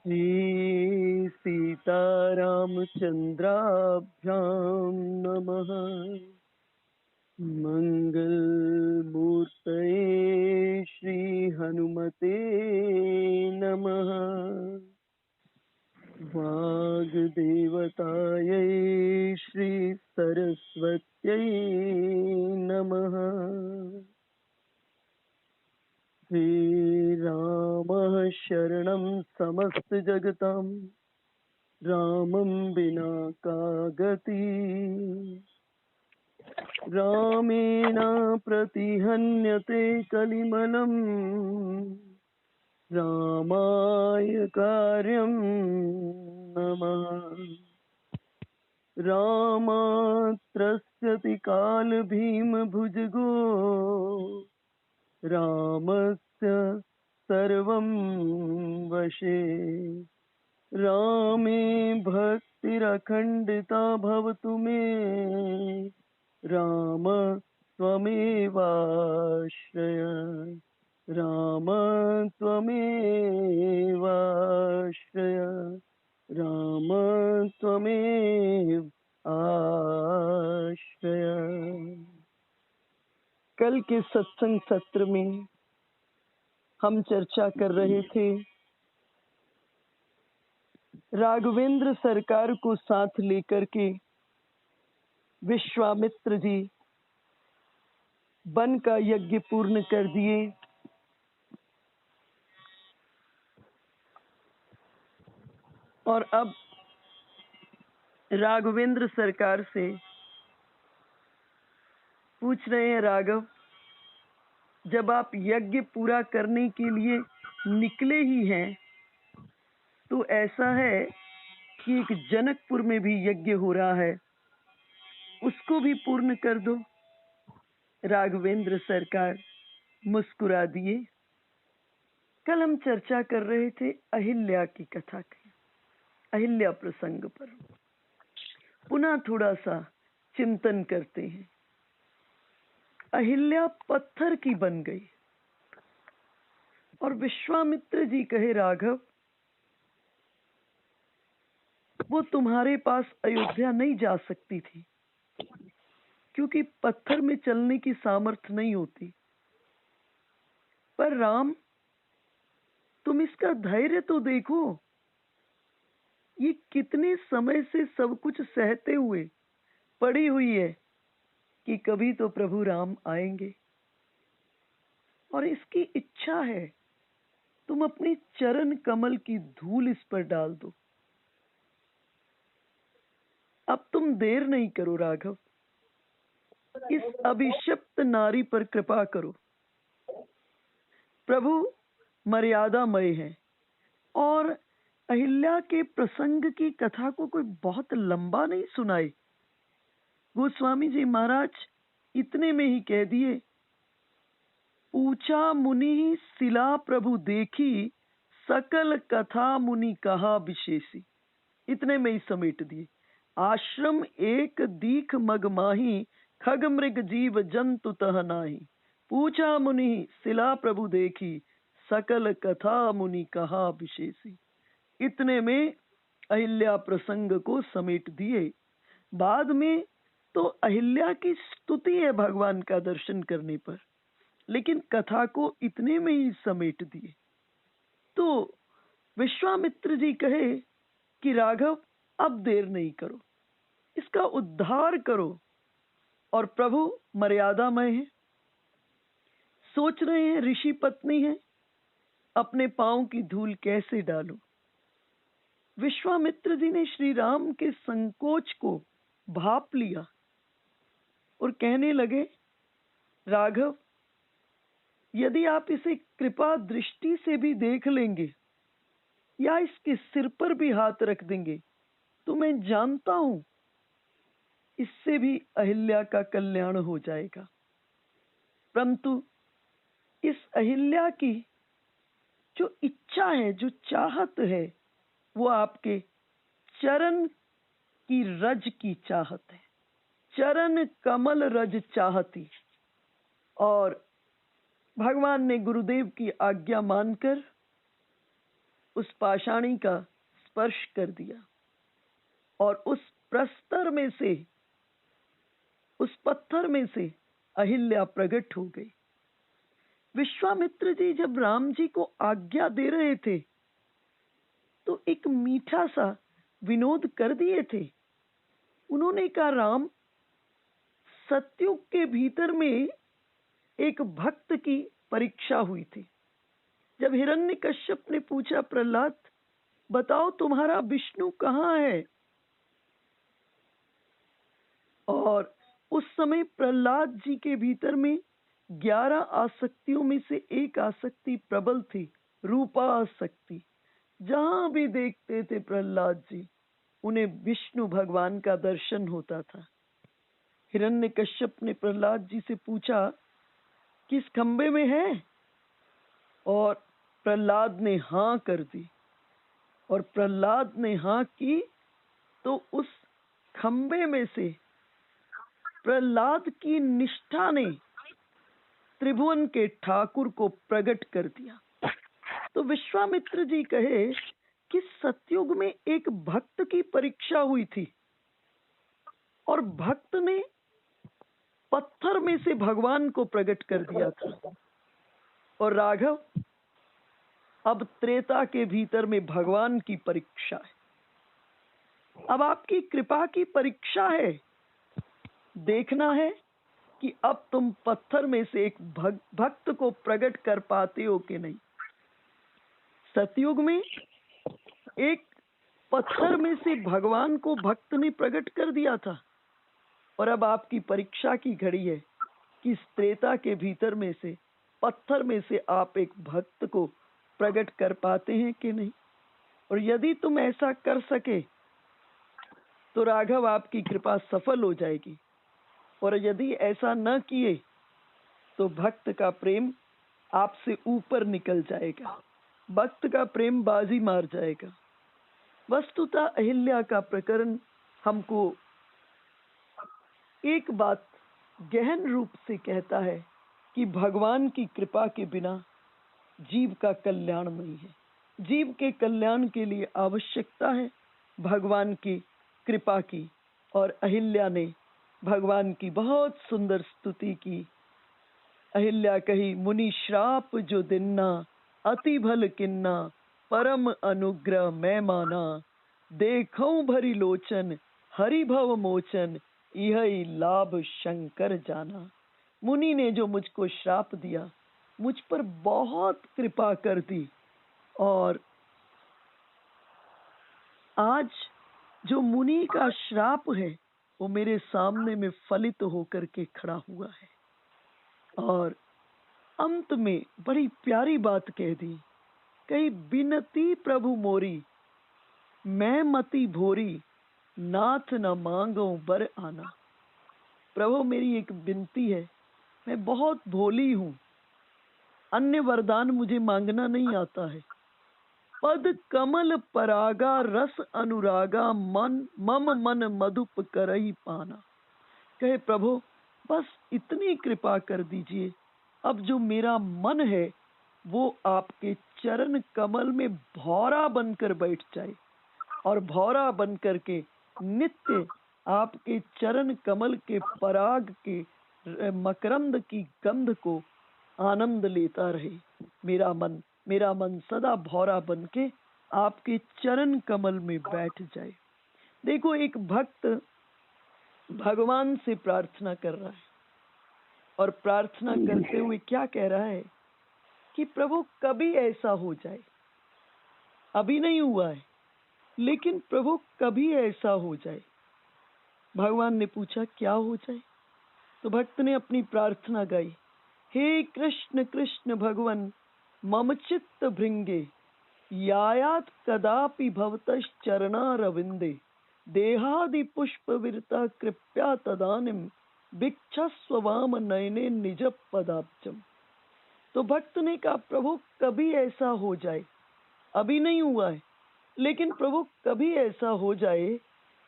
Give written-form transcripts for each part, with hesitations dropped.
श्री सीतारामचन्द्राभ्यां नमः। मंगलमूर्तये श्री हनुमते नमः। वाग्देवतायै श्री सरस्वत्यै नमः। श्रीरामः शरणं समस्तजगतां रामं विना का गति। रामेण प्रतिहन्यते कलिमलं रामाय कार्यं नमः। रामात् त्रस्यति कालभीमभुजगो रामस्य सर्वं वशे। रामे भक्तिरखण्डिता भवतु मे राम त्वमेवाश्रय। राम त्वमेवाश्रय। राम त्वमेव आश्रय। कल के सत्संग सत्र में हम चर्चा कर रहे थे राघवेंद्र सरकार को साथ लेकर के विश्वामित्र जी वन का यज्ञ पूर्ण कर दिए और अब राघवेंद्र सरकार से पूछ रहे हैं, राघव जब आप यज्ञ पूरा करने के लिए निकले ही हैं तो ऐसा है कि एक जनकपुर में भी यज्ञ हो रहा है, उसको भी पूर्ण कर दो। राघवेंद्र सरकार मुस्कुरा दिए। कल हम चर्चा कर रहे थे अहिल्या की कथा की, अहिल्या प्रसंग पर पुनः थोड़ा सा चिंतन करते हैं। अहिल्या पत्थर की बन गई और विश्वामित्र जी कहे, राघव वो तुम्हारे पास अयोध्या नहीं जा सकती थी क्योंकि पत्थर में चलने की सामर्थ्य नहीं होती। पर राम तुम इसका धैर्य तो देखो, ये कितने समय से सब कुछ सहते हुए पड़ी हुई है कि कभी तो प्रभु राम आएंगे और इसकी इच्छा है, तुम अपनी चरण कमल की धूल इस पर डाल दो। अब तुम देर नहीं करो राघव, इस अभिशप्त नारी पर कृपा करो। प्रभु मर्यादामय है और अहिल्या के प्रसंग की कथा को कोई बहुत लंबा नहीं सुनाए। गोस्वामी जी महाराज इतने में ही कह दिए, पूछा मुनि सिला प्रभु देखी सकल कथा मुनि कहा विशेषी। इतने में ही समेट दिए। आश्रम एक दीख मग माही खग मृग जीव जंतु तह नाही। पूछा मुनि सिला प्रभु देखी सकल कथा मुनि कहा विशेषी। इतने में अहिल्या प्रसंग को समेट दिए। बाद में तो अहिल्या की स्तुति है भगवान का दर्शन करने पर, लेकिन कथा को इतने में ही समेट दिए। तो विश्वामित्र जी कहे कि राघव अब देर नहीं करो, इसका उद्धार करो। और प्रभु मर्यादामय है, सोच रहे हैं ऋषि पत्नी है, अपने पांव की धूल कैसे डालो। विश्वामित्र जी ने श्री राम के संकोच को भाप लिया और कहने लगे, राघव यदि आप इसे कृपा दृष्टि से भी देख लेंगे या इसके सिर पर भी हाथ रख देंगे तो मैं जानता हूं इससे भी अहिल्या का कल्याण हो जाएगा। परंतु इस अहिल्या की जो इच्छा है, जो चाहत है, वो आपके चरण की रज की चाहत है। चरण कमल रज चाहती। और भगवान ने गुरुदेव की आज्ञा मानकर उस पाषाणी का स्पर्श कर दिया और उस प्रस्तर में से, उस पत्थर में से अहिल्या प्रकट हो गई। विश्वामित्र जी जब राम जी को आज्ञा दे रहे थे तो एक मीठा सा विनोद कर दिए थे। उन्होंने कहा, राम, सतयुग के भीतर में एक भक्त की परीक्षा हुई थी। जब हिरण्यकश्यप ने पूछा, प्रहलाद बताओ तुम्हारा विष्णु कहाँ है, और उस समय प्रहलाद जी के भीतर में 11 आसक्तियों में से एक आसक्ति प्रबल थी, रूपा आसक्ति। जहां भी देखते थे प्रहलाद जी, उन्हें विष्णु भगवान का दर्शन होता था। हिरण्यकश्यप ने प्रहलाद जी से पूछा, किस खंबे में है? और प्रहलाद ने हां कर दी। और प्रहलाद ने हां की तो उस खंबे में से प्रहलाद की निष्ठा ने त्रिभुवन के ठाकुर को प्रकट कर दिया। तो विश्वामित्र जी कहे कि सतयुग में एक भक्त की परीक्षा हुई थी और भक्त ने पत्थर में से भगवान को प्रकट कर दिया था। और राघव, अब त्रेता के भीतर में भगवान की परीक्षा है। अब आपकी कृपा की परीक्षा है। देखना है कि अब तुम पत्थर में से एक भक्त को प्रकट कर पाते हो कि नहीं। सतयुग में एक पत्थर में से भगवान को भक्त ने प्रकट कर दिया था, और अब आपकी परीक्षा की घड़ी है कि त्रेता के भीतर में से पत्थर में से आप एक भक्त को प्रकट कर पाते हैं कि नहीं। और यदि तुम ऐसा कर सके तो राघव आपकी कृपा सफल हो जाएगी, और यदि ऐसा न किए तो भक्त का प्रेम आपसे ऊपर निकल जाएगा, भक्त का प्रेम बाजी मार जाएगा। वस्तुतः अहिल्या का प्रकरण हमको एक बात गहन रूप से कहता है कि भगवान की कृपा के बिना जीव का कल्याण नहीं है। जीव के कल्याण के लिए आवश्यकता है भगवान की कृपा की। और अहिल्या ने भगवान की बहुत सुंदर स्तुति की। अहिल्या कही, मुनि श्राप जो दिन्ना, अति भल किन्ना, परम अनुग्रह मैं माना, देखऊं भरी लोचन, हरि भव मोचन, यही लाभ शंकर जाना। मुनि ने जो मुझको श्राप दिया, मुझ पर बहुत कृपा कर दी, और आज जो मुनि का श्राप है वो मेरे सामने में फलित होकर के खड़ा हुआ है। और अंत में बड़ी प्यारी बात कह दी, कही, बिनती प्रभु मोरी, मैं मति भोरी, नाथ न मांगो बर आना। प्रभु, मेरी एक विनती है, मैं बहुत भोली हूँ, अन्य वरदान मुझे मांगना नहीं आता है। पद कमल परागा रस अनुरागा, मन मम मन मधुप करही पाना। कहे, प्रभु बस इतनी कृपा कर दीजिए, अब जो मेरा मन है वो आपके चरण कमल में भौरा बनकर बैठ जाए, और भौरा बनकर के नित्य आपके चरण कमल के पराग के मकरंद की गंध को आनंद लेता रहे। मेरा मन सदा भौरा बन के आपके चरण कमल में बैठ जाए। देखो, एक भक्त भगवान से प्रार्थना कर रहा है, और प्रार्थना करते हुए क्या कह रहा है कि प्रभु कभी ऐसा हो जाए, अभी नहीं हुआ है लेकिन प्रभु कभी ऐसा हो जाए। भगवान ने पूछा, क्या हो जाए? तो भक्त ने अपनी प्रार्थना गाई, हे कृष्ण कृष्ण भगवन मम चित्त भृंगे, यायात कदापि भवतश् चरणारविंदे, देहादि पुष्प विरता कृपया तदानिम, भिक्षस्व वाम नयने निज पदाब्जम। तो भक्त ने कहा, प्रभु कभी ऐसा हो जाए, अभी नहीं हुआ है लेकिन प्रभु कभी ऐसा हो जाए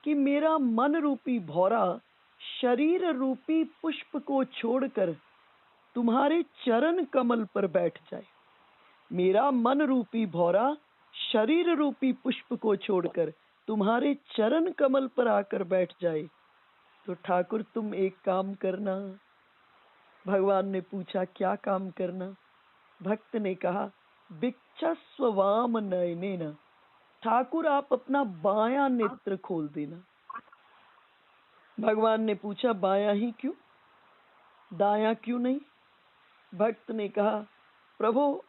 कि मेरा मन रूपी भौरा शरीर रूपी पुष्प को छोड़कर तुम्हारे चरण कमल पर बैठ जाए। मेरा मन रूपी भौरा शरीर रूपी पुष्प को छोड़कर तुम्हारे चरण कमल पर आकर बैठ जाए तो ठाकुर तुम एक काम करना। भगवान ने पूछा क्या काम करना? भक्त ने कहा भिक्षस्व वाम नयनेन, ठाकुर आप अपना बायां नेत्र खोल देना। भगवान ने पूछा बायां ही क्यों, दायां क्यों नहीं? भक्त ने कहा प्रभु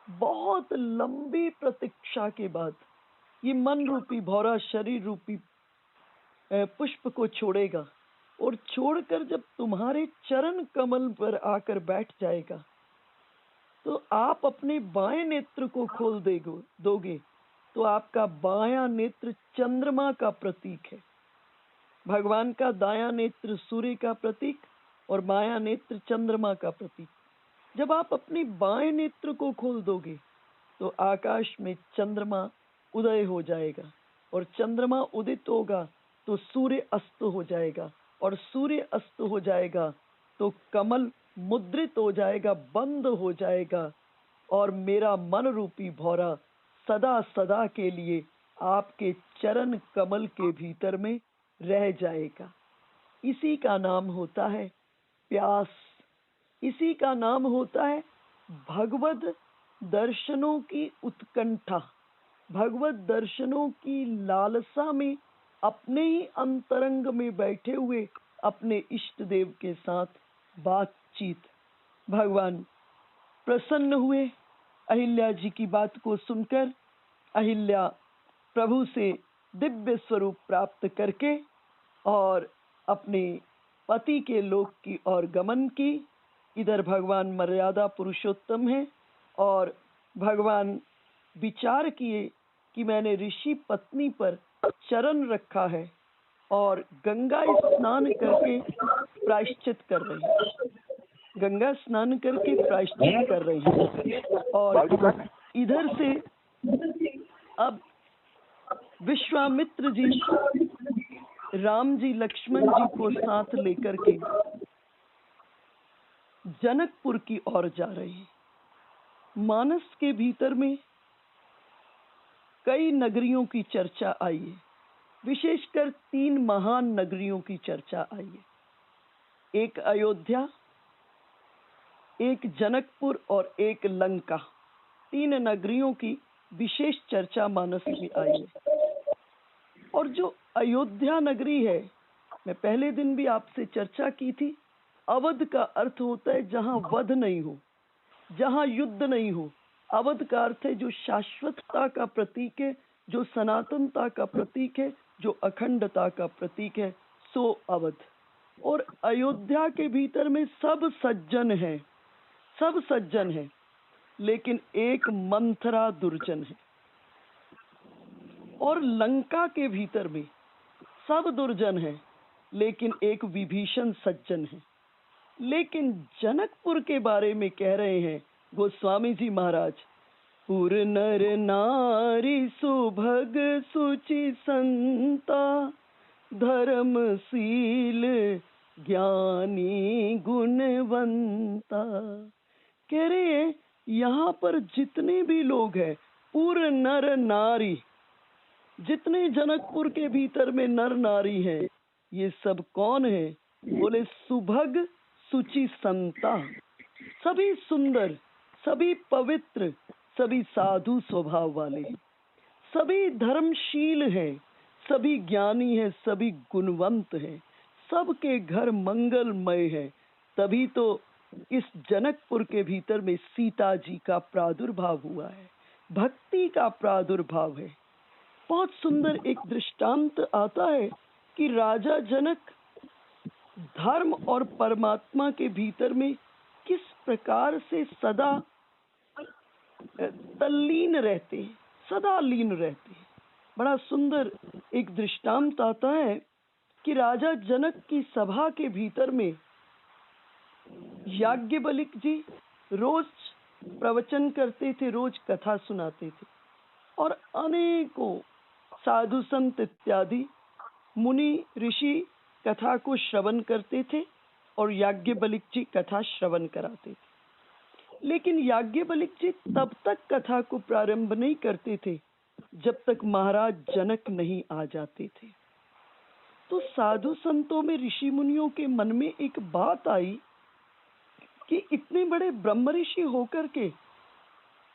बहुत लंबी प्रतीक्षा के बाद ये मन रूपी भौरा शरीर रूपी पुष्प को छोड़ेगा और छोड़कर जब तुम्हारे चरण कमल पर आकर बैठ जाएगा तो आप अपने बाएं नेत्र को खोल दोगे तो आपका बायां नेत्र चंद्रमा का प्रतीक है। भगवान का दायां नेत्र सूर्य का प्रतीक और बायां नेत्र चंद्रमा का प्रतीक। जब आप अपने बाएं नेत्र को खोल दोगे तो आकाश में चंद्रमा उदय हो जाएगा और चंद्रमा उदित होगा तो सूर्य अस्त हो जाएगा और सूर्य अस्त हो जाएगा तो कमल मुद्रित हो जाएगा, बंद हो जाएगा और मेरा मन रूपी भौरा सदा सदा के लिए आपके चरण कमल के भीतर में रह जाएगा। इसी का नाम होता है प्यास, इसी का नाम होता है भगवद दर्शनों की उत्कंठा, भगवत दर्शनों की लालसा में अपने ही अंतरंग में बैठे हुए अपने इष्ट देव के साथ बातचीत। भगवान प्रसन्न हुए अहिल्या जी की बात को सुनकर। अहिल्या प्रभु से दिव्य स्वरूप प्राप्त करके और अपने पति के लोक की ओर गमन की। इधर भगवान मर्यादा पुरुषोत्तम है और भगवान विचार किए कि मैंने ऋषि पत्नी पर चरण रखा है और गंगा स्नान करके प्रायश्चित कर रही है, गंगा स्नान करके प्रायश्चित कर रही है। और इधर से अब विश्वामित्र जी राम जी लक्ष्मण जी को साथ लेकर के जनकपुर की ओर जा रहे हैं। मानस के भीतर में कई नगरियों की चर्चा आई है, विशेषकर 3 महान नगरियों की चर्चा आई है। एक अयोध्या, एक जनकपुर और एक लंका। 3 नगरियों की विशेष चर्चा मानस में आई है। और जो अयोध्या नगरी है, मैं पहले दिन भी आपसे चर्चा की थी, अवध का अर्थ होता है जहां वध नहीं हो, जहां युद्ध नहीं हो। अवध का अर्थ है जो शाश्वतता का प्रतीक है, जो सनातनता का प्रतीक है, जो अखंडता का प्रतीक है, सो अवध। और अयोध्या के भीतर में सब सज्जन है, सब सज्जन है, लेकिन एक मंथरा दुर्जन है। और लंका के भीतर में सब दुर्जन है, लेकिन एक विभीषण सज्जन है। लेकिन जनकपुर के बारे में कह रहे हैं गोस्वामी जी महाराज, पुर नर नारी सुभग सुचि संता, धर्मशील ज्ञानी गुणवंता। कह रहे हैं यहाँ पर जितने भी लोग हैं, पुर नर नारी, जितने जनकपुर के भीतर में नर नारी हैं, ये सब कौन है? बोले सुभग सुचि संता, सभी सुंदर, सभी पवित्र, सभी साधु स्वभाव वाले, सभी धर्मशील हैं, सभी ज्ञानी हैं, सभी गुणवंत हैं, सबके घर मंगलमय है। तभी तो इस जनकपुर के भीतर में सीता जी का प्रादुर्भाव हुआ है, भक्ति का प्रादुर्भाव है। बहुत सुंदर एक दृष्टांत आता है कि राजा जनक धर्म और परमात्मा के भीतर में किस प्रकार से सदा तल्लीन रहते, सदा लीन रहते। बड़ा सुंदर एक दृष्टांत आता है कि राजा जनक की सभा के भीतर में याज्ञवल्क्य जी रोज प्रवचन करते थे, रोज कथा सुनाते थे और अनेकों साधु संत इत्यादि मुनि ऋषि कथा को श्रवण करते थे और याज्ञवल्क्य जी कथा श्रवण कराते थे। लेकिन याज्ञवल्क्य जी तब तक कथा को प्रारंभ नहीं करते थे जब तक महाराज जनक नहीं आ जाते थे। तो साधु संतों में, ऋषि मुनियों के मन में एक बात आई कि इतने बड़े ब्रह्म ऋषि होकर के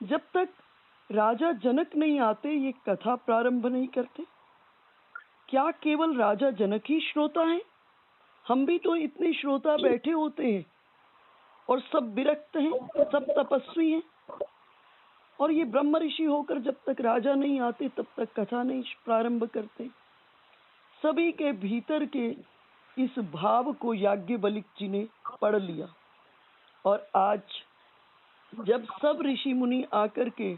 जब तक राजा जनक नहीं आते ये कथा प्रारंभ नहीं करते। क्या केवल राजा जनक ही श्रोता हैं? हम भी तो इतने श्रोता बैठे होते हैं और सब विरक्त हैं, सब तपस्वी हैं, और ये ब्रह्म ऋषि होकर जब तक राजा नहीं आते तब तक कथा नहीं प्रारंभ करते। सभी के भीतर के इस भाव को याज्ञवल्क्य जी ने पढ़ लिया और आज जब सब ऋषि मुनि आकर के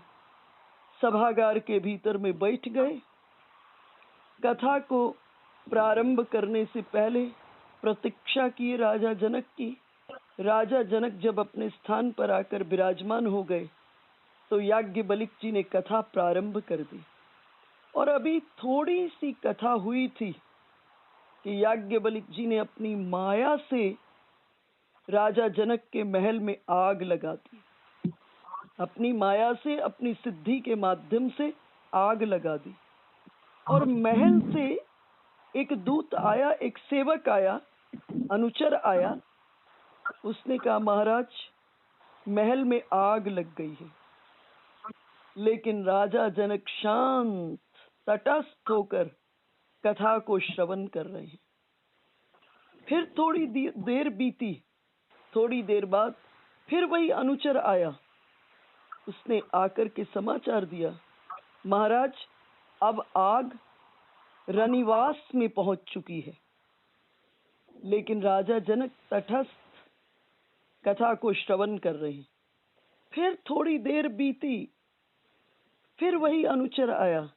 सभागार के भीतर में बैठ गए, कथा को प्रारंभ करने से पहले प्रतीक्षा किए राजा जनक की। राजा जनक जब अपने स्थान पर आकर विराजमान हो गए तो याज्ञवल्क्य जी ने कथा प्रारंभ कर दी। और अभी थोड़ी सी कथा हुई थी कि याज्ञवल्क्य जी ने अपनी माया से राजा जनक के महल में आग लगा दी। अपनी माया से, अपनी सिद्धि के माध्यम से आग लगा दी और महल से एक दूत आया, एक सेवक आया, अनुचर आया। उसने कहा, महाराज महल में आग लग गई है। लेकिन राजा जनक शांत तटस्थ होकर कथा को श्रवण कर रहे हैं। फिर थोड़ी देर बीती। थोड़ी देर बाद फिर वही अनुचर आया। उसने आकर के समाचार दिया, महाराज अब आग रनिवास में पहुंच चुकी है। लेकिन राजा जनक तटस्थ कथा को श्रवण कर रहे हैं। फिर थोड़ी देर बीती। फिर वही अनुचर आया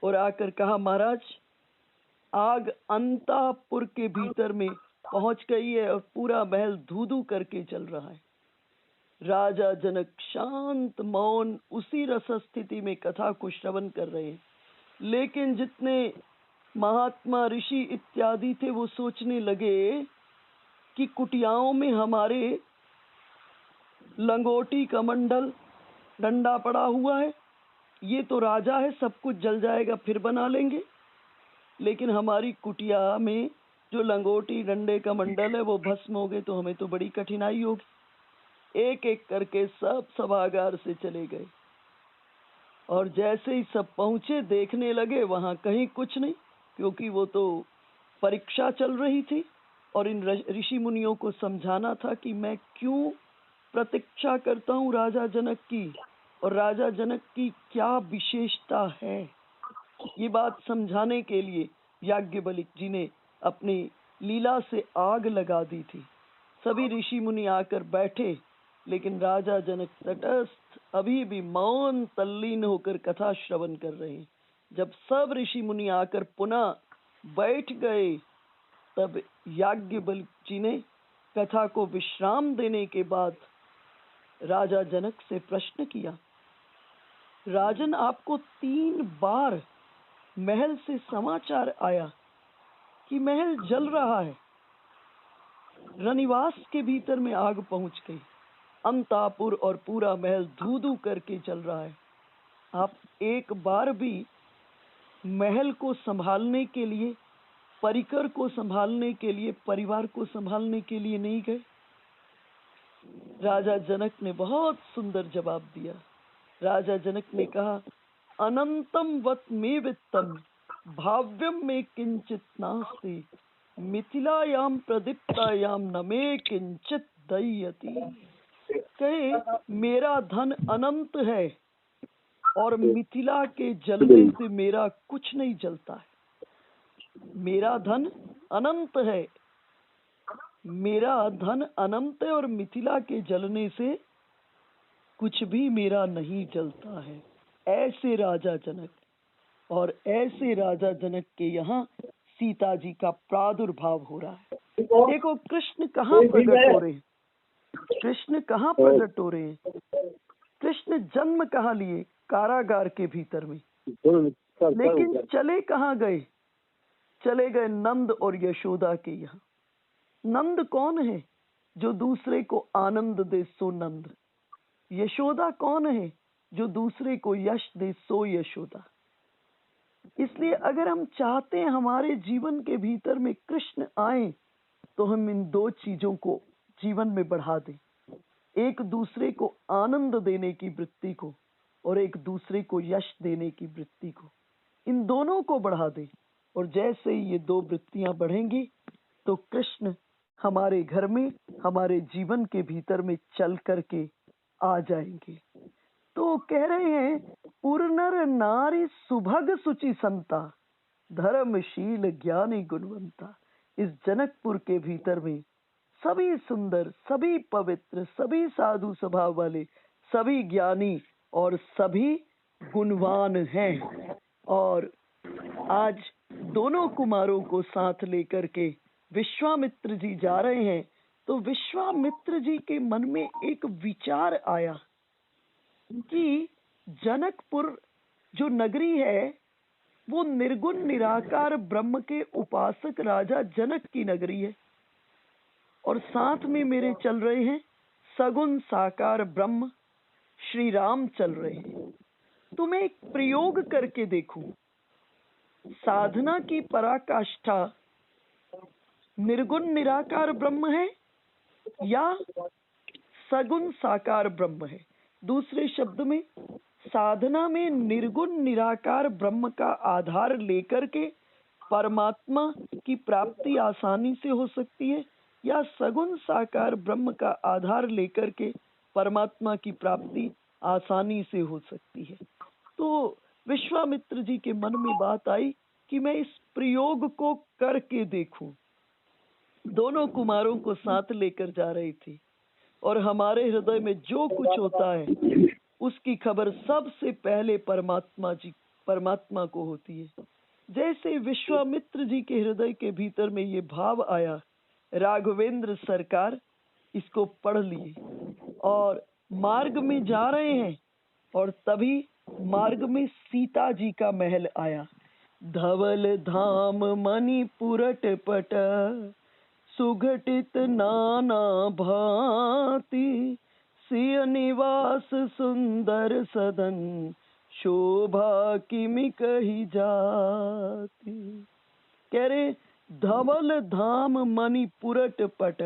और आकर कहा, महाराज आग अंतापुर के भीतर में पहुंच गई है और पूरा महल धू धू करके चल रहा है। राजा जनक शांत मौन उसी रस स्थिति में कथा को श्रवण कर रहे हैं। लेकिन जितने महात्मा ऋषि इत्यादि थे वो सोचने लगे कि कुटियाओं में हमारे लंगोटी कमंडल डंडा पड़ा हुआ है, ये तो राजा है, सब कुछ जल जाएगा फिर बना लेंगे। लेकिन हमारी कुटिया में जो लंगोटी डंडे का मंडल है वो भस्म हो गए तो हमें तो बड़ी कठिनाई होगी। एक एक करके सब सभागार से चले गए और जैसे ही सब पहुंचे देखने लगे वहां कहीं कुछ नहीं, क्योंकि वो तो परीक्षा चल रही थी और इन ऋषि मुनियों को समझाना था कि मैं क्यों प्रतीक्षा करता हूँ राजा जनक की और राजा जनक की क्या विशेषता है। ये बात समझाने के लिए याज्ञवल्क्य जी ने अपनी लीला से आग लगा दी थी। सभी ऋषि मुनि आकर बैठे, लेकिन राजा जनक तटस्थ अभी भी मौन तल्लीन होकर कथा श्रवण कर रहे हैं। जब सब ऋषि मुनि आकर पुनः बैठ गए तब याज्ञवल्क्य जी ने कथा को विश्राम देने के बाद राजा जनक से प्रश्न किया, राजन आपको 3 बार महल से समाचार आया कि महल जल रहा है, रनिवास के भीतर में आग पहुंच गई, अंतापुर और पूरा महल धू धू करके चल रहा है। आप एक बार भी महल को संभालने के लिए, परिकर को संभालने के लिए, परिवार को संभालने के लिए नहीं गए। राजा जनक ने बहुत सुंदर जवाब दिया। राजा जनक ने कहा, अनंतम वत में वित्तम भाव्यम में किंचित नास्ति, मिथिलायाम प्रदीप्तायाम न में किंचित दयति। कहे मेरा धन अनंत है और मिथिला के जलने से मेरा कुछ नहीं जलता है। मेरा धन अनंत है, मेरा धन अनंत है और मिथिला के जलने से कुछ भी मेरा नहीं जलता है। ऐसे राजा जनक, और ऐसे राजा जनक के यहाँ सीता जी का प्रादुर्भाव हो रहा है। देखो कृष्ण कहाँ प्रकट हो रहे हैं, कृष्ण कहाँ प्रकट हो रहे हैं। कृष्ण जन्म कहाँ लिए, कारागार के भीतर में, लेकिन चले कहाँ गए, चले गए नंद और यशोदा के यहाँ। नंद कौन है? जो दूसरे को आनंद दे, सो नंद। यशोदा कौन है? जो दूसरे को यश दे सो यशोदा। इसलिए अगर हम चाहते हैं हमारे जीवन के भीतर में कृष्ण आए, तो हम इन दो चीजों को जीवन में बढ़ा दें, एक दूसरे को आनंद देने की वृत्ति को और एक दूसरे को यश देने की वृत्ति को, इन दोनों को बढ़ा दें। और जैसे ही ये दो वृत्तियां बढ़ेंगी तो कृष्ण हमारे घर में, हमारे जीवन के भीतर में चल करके आ जाएंगे। तो कह रहे हैं, पुरनर नारी सुभग सुचि संता, धर्मशील ज्ञानी गुणवंता। इस जनकपुर के भीतर में सभी सुंदर, सभी पवित्र, सभी साधु स्वभाव वाले, सभी ज्ञानी और सभी गुणवान हैं। और आज दोनों कुमारों को साथ लेकर के विश्वामित्र जी जा रहे हैं। तो विश्वामित्र जी के मन में एक विचार आया कि जनकपुर जो नगरी है वो निर्गुण निराकार ब्रह्म के उपासक राजा जनक की नगरी है, और साथ में मेरे चल रहे हैं सगुण साकार ब्रह्म श्री राम चल रहे हैं। तो मैं एक प्रयोग करके देखूं, साधना की पराकाष्ठा निर्गुण निराकार ब्रह्म है या सगुण साकार ब्रह्म है। दूसरे शब्द में, साधना में निर्गुण निराकार ब्रह्म का आधार लेकर के परमात्मा की प्राप्ति आसानी से हो सकती है, या सगुण साकार ब्रह्म का आधार लेकर के परमात्मा की प्राप्ति आसानी से हो सकती है। तो विश्वामित्र जी के मन में बात आई कि मैं इस प्रयोग को करके देखूं। दोनों कुमारों को साथ लेकर जा रही थी, और हमारे हृदय में जो कुछ होता है उसकी खबर सबसे पहले परमात्मा को होती है। जैसे विश्वामित्र जी के हृदय के भीतर में ये भाव आया, राघवेंद्र सरकार इसको पढ़ लिए और मार्ग में जा रहे हैं, और तभी मार्ग में सीता जी का महल आया। धवल धाम मणिपुरट पट, सुघटित नाना भांति, सिय निवास सुंदर सदन, शोभा किमि कही जाती। कह रहे, धवल धाम मणिपुरट पट,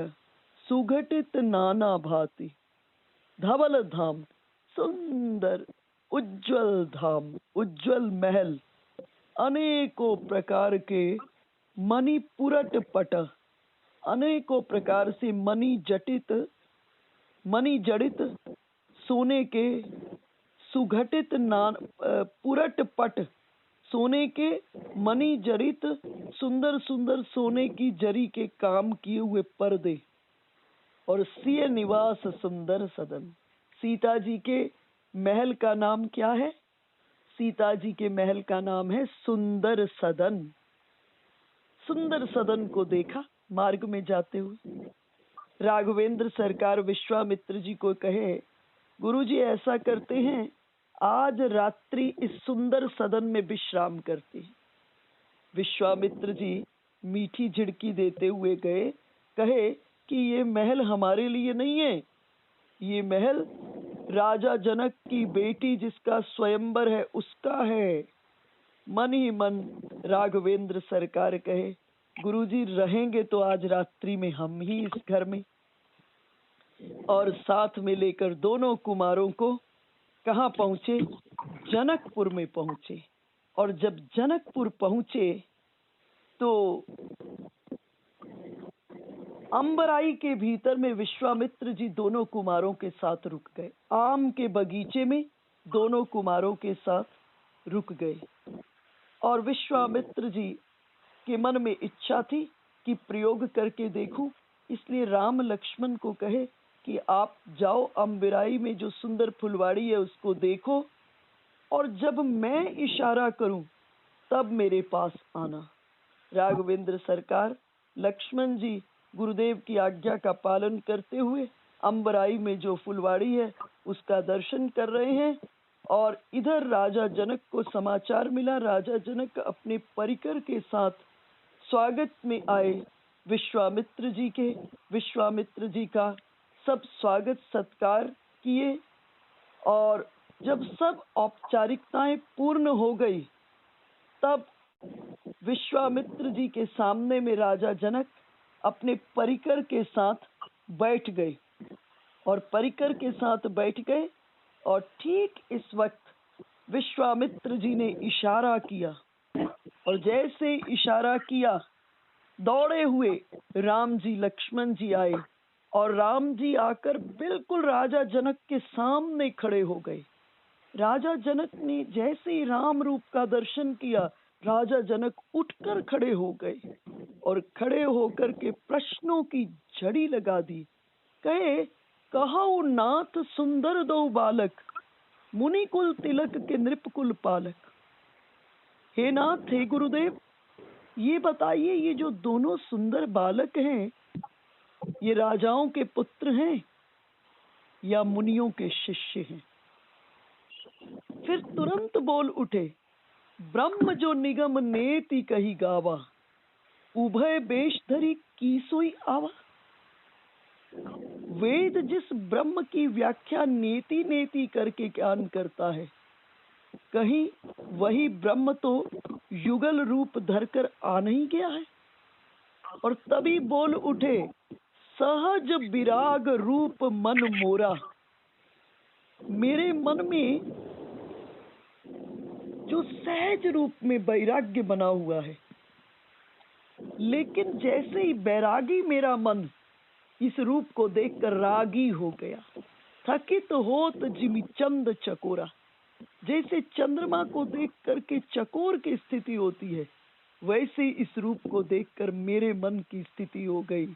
सुघटित नाना भांति। धवल धाम सुंदर उज्जवल धाम, उज्जवल महल, अनेकों प्रकार के मणिपुरट पट, अनेकों प्रकार से मणि जड़ित सोने के सुघटित पुरट पट, सोने के मणि जड़ित सुंदर सुंदर सोने की जरी के काम किए हुए पर्दे, और सिय निवास सुंदर सदन। सीता जी के महल का नाम क्या है? सीता जी के महल का नाम है सुंदर सदन। सुंदर सदन को देखा मार्ग में जाते हुए। राघवेंद्र सरकार विश्वामित्र जी को कहे, गुरुजी ऐसा करते हैं, आज रात्रि इस सुंदर सदन में विश्राम करते हैं। विश्वामित्र जी मीठी झिड़की देते हुए गए, कहे कि ये महल हमारे लिए नहीं है, ये महल राजा जनक की बेटी जिसका स्वयंवर है उसका है। मन ही मन राघवेंद्र सरकार कहे, गुरुजी रहेंगे तो आज रात्रि में हम ही इस घर में। और साथ में लेकर दोनों कुमारों को कहाँ पहुंचे? जनकपुर में पहुंचे। और जब जनकपुर पहुंचे तो अंबराई के भीतर में विश्वामित्र जी दोनों कुमारों के साथ रुक गए। आम के बगीचे में दोनों कुमारों के साथ रुक गए। और विश्वामित्र जी के मन में इच्छा थी कि प्रयोग करके देखूं, इसलिए राम लक्ष्मण को कहे कि आप जाओ अंबराई में जो सुंदर फुलवाड़ी है उसको देखो, और जब मैं इशारा करूं तब मेरे पास आना। राघवेंद्र सरकार लक्ष्मण जी गुरुदेव की आज्ञा का पालन करते हुए अंबराई में जो फुलवाड़ी है उसका दर्शन कर रहे हैं। और इधर राजा जनक को समाचार मिला, राजा जनक अपने परिकर के साथ स्वागत में आए विश्वामित्र जी के। विश्वामित्र जी का सब स्वागत सत्कार किए और जब सब औपचारिकताएं पूर्ण हो गई, तब विश्वामित्र जी के सामने में राजा जनक अपने परिकर के साथ बैठ गए और परिकर के साथ बैठ गए। और ठीक इस वक्त विश्वामित्र जी ने इशारा किया, और जैसे इशारा किया, दौड़े हुए राम जी लक्ष्मण जी आए, और राम जी आकर बिल्कुल राजा जनक के सामने खड़े हो गए। राजा जनक ने जैसे ही राम रूप का दर्शन किया, राजा जनक उठकर खड़े हो गए और खड़े होकर के प्रश्नों की झड़ी लगा दी। कहे, कहौ नाथ सुंदर दो बालक, मुनि कुल तिलक के नृप कुल पालक। हे नाथ, हे गुरुदेव, ये बताइए, ये जो दोनों सुंदर बालक हैं, ये राजाओं के पुत्र हैं या मुनियों के शिष्य हैं? फिर तुरंत बोल उठे, ब्रह्म जो निगम नेति कही गावा, उभय बेश धरी की सोई आवा। वेद जिस ब्रह्म की व्याख्या नेति नेति करके ज्ञान करता है, कहीं वही ब्रह्म तो युगल रूप धरकर आ नहीं गया है? और तभी बोल उठे, सहज विराग रूप मन मोरा। मेरे मन में जो सहज रूप में वैराग्य बना हुआ है, लेकिन जैसे ही बैरागी मेरा मन इस रूप को देखकर रागी हो गया। थकित होत जिमि चंद चकोरा। जैसे चंद्रमा को देख करके चकोर की स्थिति होती है, वैसे इस रूप को देखकर मेरे मन की स्थिति हो गई।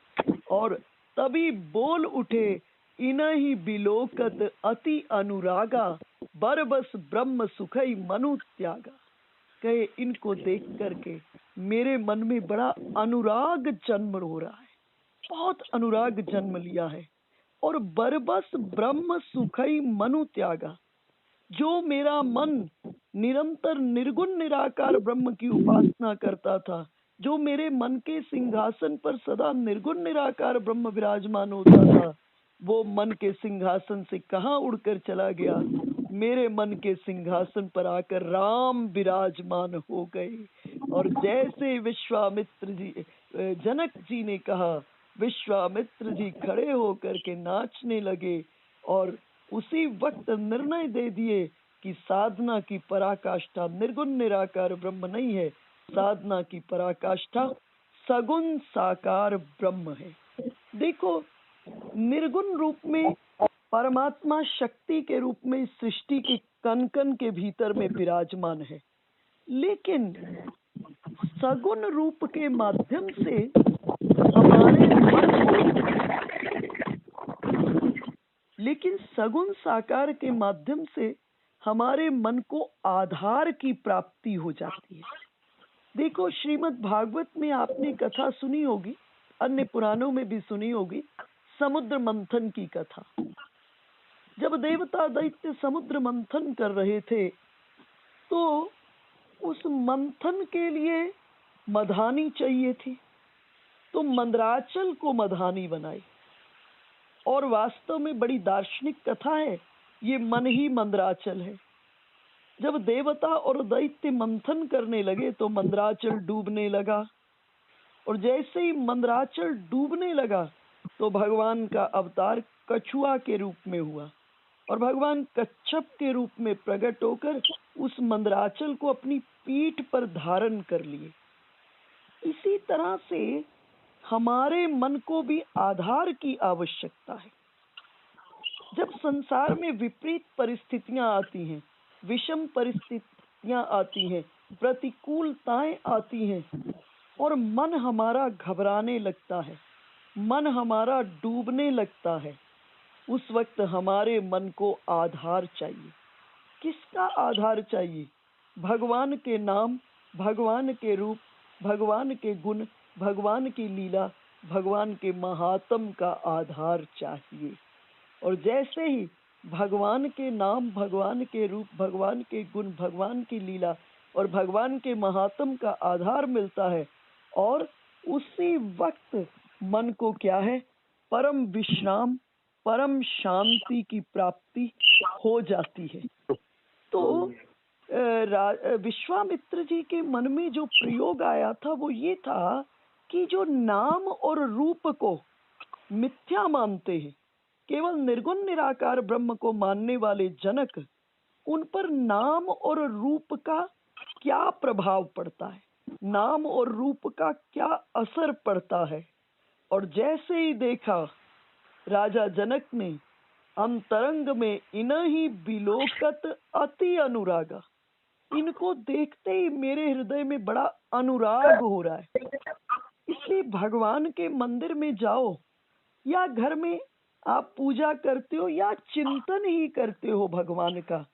और तभी बोल उठे, इनहि बिलोकत अति अनुरागा, बरबस ब्रह्म सुखई मनु त्यागा। कहे, इनको देख करके मेरे मन में बड़ा अनुराग जन्म हो रहा है, बहुत अनुराग जन्म लिया है। और बरबस ब्रह्म सुखई मनु त्यागा, जो मेरा मन निरंतर निर्गुण निराकार ब्रह्म की उपासना करता था, जो मेरे मन के सिंहासन पर सदा निर्गुण निराकार ब्रह्म विराजमान होता था, वो मन के सिंहासन से कहाँ उड़कर चला गया? मेरे मन के सिंहासन पर आकर राम विराजमान हो गए। और जैसे विश्वामित्र जी, जनक जी ने कहा, विश्वामित्र जी खड़े होकर के नाचने लगे और उसी वक्त निर्णय दे दिए कि साधना की पराकाष्ठा निर्गुण निराकार ब्रह्म नहीं है, साधना की पराकाष्ठा सगुण साकार ब्रह्म है। देखो, निर्गुण रूप में परमात्मा शक्ति के रूप में सृष्टि के कण कण के भीतर में विराजमान है, लेकिन सगुण रूप के माध्यम से हमारे मन को, लेकिन सगुण साकार के माध्यम से हमारे मन को आधार की प्राप्ति हो जाती है। देखो, श्रीमद् भागवत में आपने कथा सुनी होगी, अन्य पुराणों में भी सुनी होगी, समुद्र मंथन की कथा। जब देवता दैत्य समुद्र मंथन कर रहे थे, तो उस मंथन के लिए मधानी चाहिए थी, तो मंदराचल को मधानी बनाई। और वास्तव में बड़ी दार्शनिक कथा है, ये मन ही मंदराचल है। जब देवता और दैत्य मंथन करने लगे तो मंदराचल डूबने लगा, और जैसे ही मंदराचल डूबने लगा तो भगवान का अवतार कछुआ के रूप में हुआ, और भगवान कच्छप के रूप में प्रकट होकर उस मंदराचल को अपनी पीठ पर धारण कर लिए। इसी तरह से हमारे मन को भी आधार की आवश्यकता है। जब संसार में विपरीत परिस्थितियां आती हैं, विषम परिस्थितियां आती हैं, प्रतिकूलताएं आती हैं, और मन हमारा घबराने लगता है, मन हमारा डूबने लगता है, उस वक्त हमारे मन को आधार चाहिए। किसका आधार चाहिए? भगवान के नाम, भगवान के रूप, भगवान के गुण, भगवान की लीला, भगवान के महात्म का आधार चाहिए। और जैसे ही भगवान के नाम, भगवान के रूप, भगवान के गुण, भगवान की लीला और भगवान के महात्म का आधार मिलता है, और उसी वक्त मन को क्या है? परम विश्राम, परम शांति की प्राप्ति हो जाती है। तो विश्वामित्र जी के मन में जो प्रयोग आया था वो ये था कि जो नाम और रूप को मिथ्या मानते हैं, केवल निर्गुण निराकार ब्रह्म को मानने वाले जनक, उन पर नाम और रूप का क्या प्रभाव पड़ता है, नाम और रूप का क्या असर पड़ता है। और जैसे ही देखा राजा जनक ने, अंतरंग में इनहि बिलोकत अति अनुरागा, इनको देखते ही मेरे हृदय में बड़ा अनुराग हो रहा है। इसलिए भगवान के मंदिर में जाओ या घर में आप पूजा करते हो या चिंतन ही करते हो भगवान का,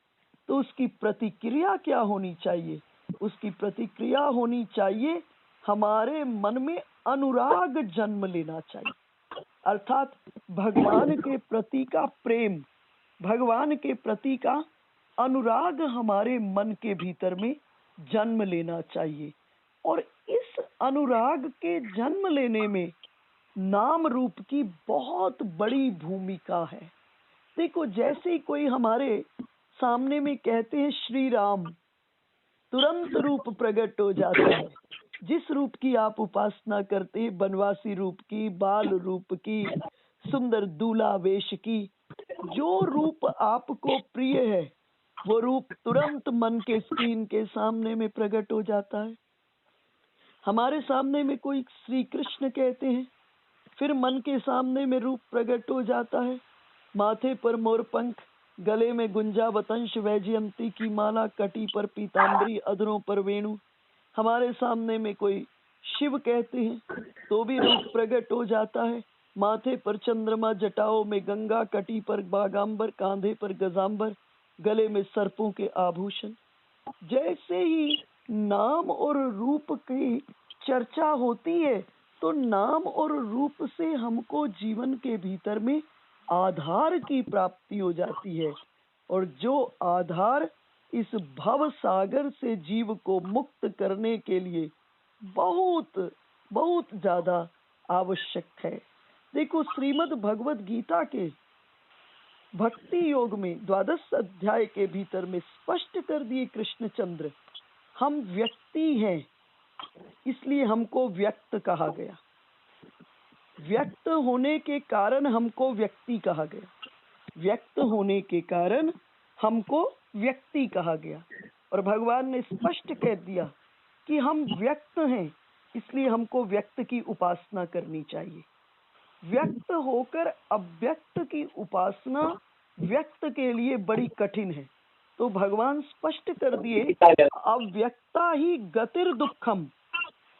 तो उसकी प्रतिक्रिया क्या होनी चाहिए? उसकी प्रतिक्रिया होनी चाहिए हमारे मन में अनुराग जन्म लेना चाहिए, अर्थात भगवान के प्रति का प्रेम, भगवान के प्रति का अनुराग हमारे मन के भीतर में जन्म लेना चाहिए। और इस अनुराग के जन्म लेने में नाम रूप की बहुत बड़ी भूमिका है। देखो, जैसे ही कोई हमारे सामने में कहते हैं श्री राम, तुरंत रूप प्रकट हो जाता है। जिस रूप की आप उपासना करते हैं, बनवासी रूप की, बाल रूप की, सुंदर दूल्हा वेश की, जो रूप आपको प्रिय है वो रूप तुरंत मन के स्क्रीन के सामने में प्रकट हो जाता है। हमारे सामने में कोई श्री कृष्ण कहते हैं, फिर मन के सामने में रूप प्रकट हो जाता है। माथे पर मोरपंख, गले में गुंजा वतंश वैजयंती की माला, कटी पर पीताम्बरी, अधरों पर वेणु। हमारे सामने में कोई शिव कहते हैं तो भी रूप प्रकट हो जाता है। माथे पर चंद्रमा, जटाओं में गंगा, कटी पर बागांबर, कांधे पर गजांबर, गले में सर्पों के आभूषण। जैसे ही नाम और रूप की चर्चा होती है तो नाम और रूप से हमको जीवन के भीतर में आधार की प्राप्ति हो जाती है, और जो आधार इस भव सागर से जीव को मुक्त करने के लिए बहुत बहुत ज्यादा आवश्यक है। देखो, श्रीमद् भगवद गीता के भक्ति योग में 12 अध्याय के भीतर में स्पष्ट कर दिए कृष्णचंद्र, हम व्यक्ति हैं इसलिए हमको व्यक्त कहा गया, व्यक्त होने के कारण हमको व्यक्ति कहा गया, व्यक्त होने के कारण हमको व्यक्ति कहा गया। और भगवान ने स्पष्ट कह दिया कि हम व्यक्त हैं इसलिए हमको व्यक्त की उपासना करनी चाहिए। व्यक्त होकर अव्यक्त की उपासना व्यक्त के लिए बड़ी कठिन है। तो भगवान स्पष्ट कर दिए, अव्यक्ता ही गतिर दुखम,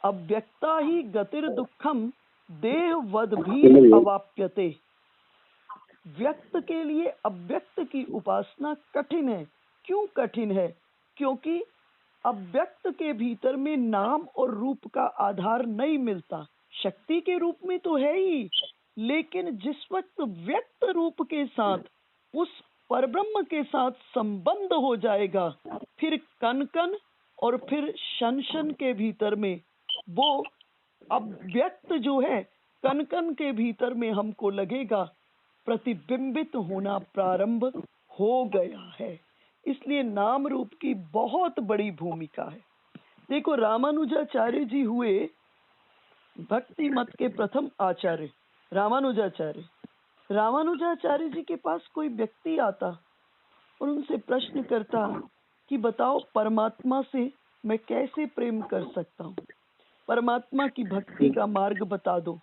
अव्यक्ता ही गतिर दुखम देह वद भी अवाप्यते। व्यक्त के लिए अव्यक्त की उपासना कठिन है। क्यों कठिन है? क्योंकि अव्यक्त के भीतर में नाम और रूप का आधार नहीं मिलता। शक्ति के रूप में तो है ही, लेकिन जिस वक्त व्यक्त रूप के साथ उस परब्रह्म के साथ संबंध हो जाएगा, फिर कन कन और फिर शन शन के भीतर में वो अव्यक्त जो है, कन कन के भीतर में हमको लगेगा प्रतिबिंबित होना प्रारंभ हो गया है। इसलिए नाम रूप की बहुत बड़ी भूमिका है। देखो, रामानुजाचार्य जी हुए भक्ति मत के प्रथम आचार्य। रामानुजाचार्य रामानुजाचार्य जी के पास कोई व्यक्ति आता और उनसे प्रश्न करता कि बताओ परमात्मा से मैं कैसे प्रेम कर सकता हूँ, परमात्मा की भक्ति का मार्ग बता दो।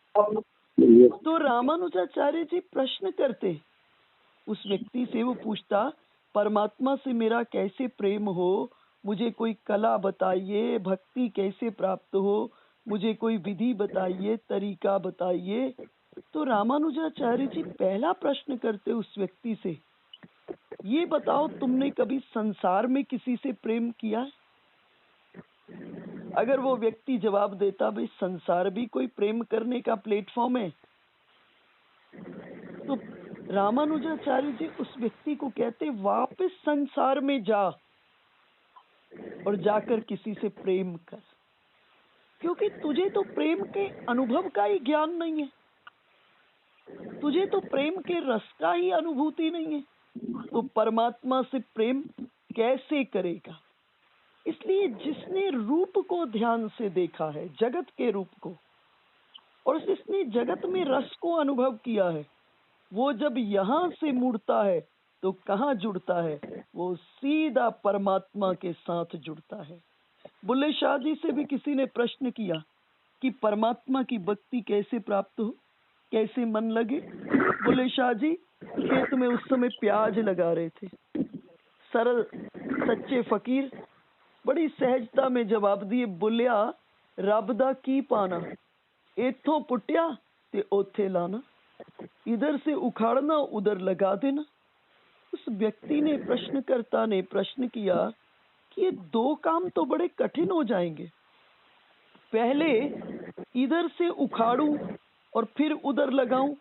तो रामानुजाचार्य जी प्रश्न करते उस व्यक्ति से, वो पूछता परमात्मा से मेरा कैसे प्रेम हो, मुझे कोई कला बताइए, भक्ति कैसे प्राप्त हो, मुझे कोई विधि बताइए, तरीका बताइए। तो रामानुजाचार्य जी पहला प्रश्न करते उस व्यक्ति से, ये बताओ तुमने कभी संसार में किसी से प्रेम किया है? अगर वो व्यक्ति जवाब देता भाई संसार भी कोई प्रेम करने का प्लेटफॉर्म है, तो रामानुजाचार्य जी उस व्यक्ति को कहते वापस संसार में जा और जाकर किसी से प्रेम कर, क्योंकि तुझे तो प्रेम के अनुभव का ही ज्ञान नहीं है, तुझे तो प्रेम के रस का ही अनुभूति नहीं है। तो परमात्मा से प्रेम कैसे करेगा? इसलिए जिसने रूप को ध्यान से देखा है, जगत के रूप को, और जिसने जगत में रस को अनुभव किया है, वो जब यहाँ से मुड़ता है तो कहाँ जुड़ता है? वो सीधा परमात्मा के साथ जुड़ता है। बुल्ले शाह जी से भी किसी ने प्रश्न किया कि परमात्मा की भक्ति कैसे प्राप्त हो, कैसे मन लगे? बुल्ले शाह जी खेत में उस समय प्याज लगा रहे थे। सरल सच्चे फकीर बड़ी सहजता में जवाब दिए, बोलिया रब दा की पाना, इथों पुट्या ते ओथे लाना, इधर से उखाड़ना उधर लगा देना। उस व्यक्ति ने, प्रश्नकर्ता ने प्रश्न किया कि ये दो काम तो बड़े कठिन हो जाएंगे, पहले इधर से उखाड़ूं और फिर उधर लगाऊं।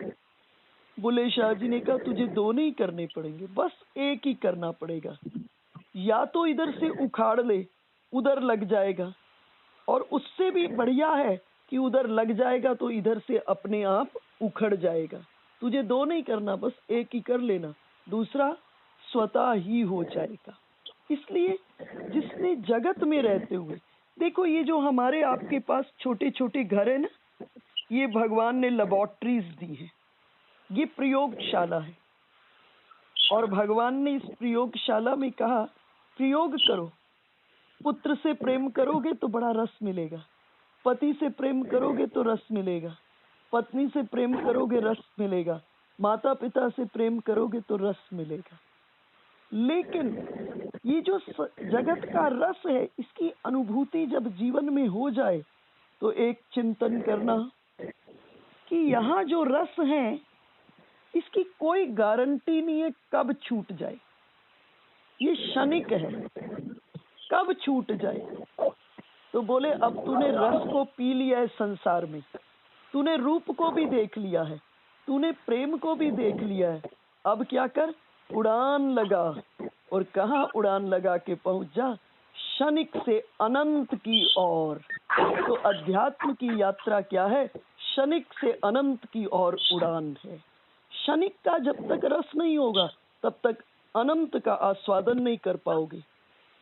बुल्ले शाह जी ने कहा तुझे दोनों ही करने पड़ेंगे, बस एक ही करना पड़ेगा। या तो इधर से उखाड़ ले, उधर लग जाएगा, और उससे भी बढ़िया है कि उधर लग जाएगा तो इधर से अपने आप उखड़ जाएगा। तुझे दो नहीं करना, बस एक ही कर लेना, दूसरा स्वतः ही हो जाएगा। इसलिए जिसने जगत में रहते हुए, देखो ये जो हमारे आपके पास छोटे छोटे घर है ना, ये भगवान ने लेबोरेटरीज दी है, ये प्रयोगशाला है। और भगवान ने इस प्रयोगशाला में कहा प्रयोग करो, पुत्र से प्रेम करोगे तो बड़ा रस मिलेगा, पति से प्रेम करोगे तो रस मिलेगा, पत्नी से प्रेम करोगे रस मिलेगा, माता पिता से प्रेम करोगे तो रस मिलेगा। लेकिन ये जो जगत का रस है, इसकी अनुभूति जब जीवन में हो जाए तो एक चिंतन करना कि यहाँ जो रस है इसकी कोई गारंटी नहीं है कब छूट जाए, ये क्षणिक है, कब छूट जाए। तो बोले अब तूने रस को पी लिया है, संसार में तूने रूप को भी देख लिया है, तूने प्रेम को भी देख लिया है, अब क्या कर, उड़ान लगा। और कहाँ उड़ान लगा के पहुंच जा, क्षणिक से अनंत की ओर। तो अध्यात्म की यात्रा क्या है? क्षणिक से अनंत की ओर उड़ान है। क्षणिक का जब तक रस नहीं होगा तब तक अनंत का आस्वादन नहीं कर पाओगे।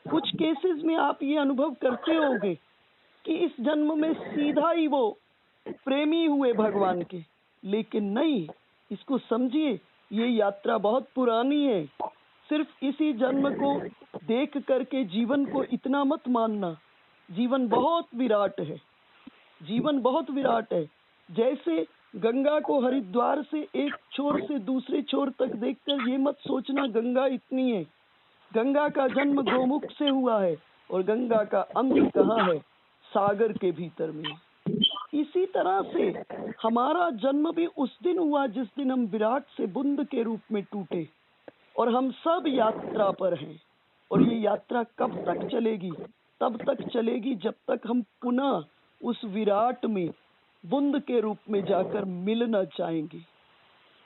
कुछ केसेस में आप ये अनुभव करते होंगे कि इस जन्म में सीधा ही वो प्रेमी हुए भगवान के, लेकिन नहीं, इसको समझिए, ये यात्रा बहुत पुरानी है। सिर्फ इसी जन्म को देख करके जीवन को इतना मत मानना, जीवन बहुत विराट है, जीवन बहुत विराट है। जैसे गंगा को हरिद्वार से एक छोर से दूसरे छोर तक देखकर ये मत सोचना गंगा इतनी है। गंगा का जन्म गोमुख से हुआ है और गंगा का अंत कहाँ है? सागर के भीतर में। इसी तरह से हमारा जन्म भी उस दिन हुआ जिस दिन हम विराट से बूंद के रूप में टूटे, और हम सब यात्रा पर हैं। और ये यात्रा कब तक चलेगी? तब तक चलेगी जब तक हम पुनः उस विराट में बूंद के रूप में जाकर मिल न जाएंगे।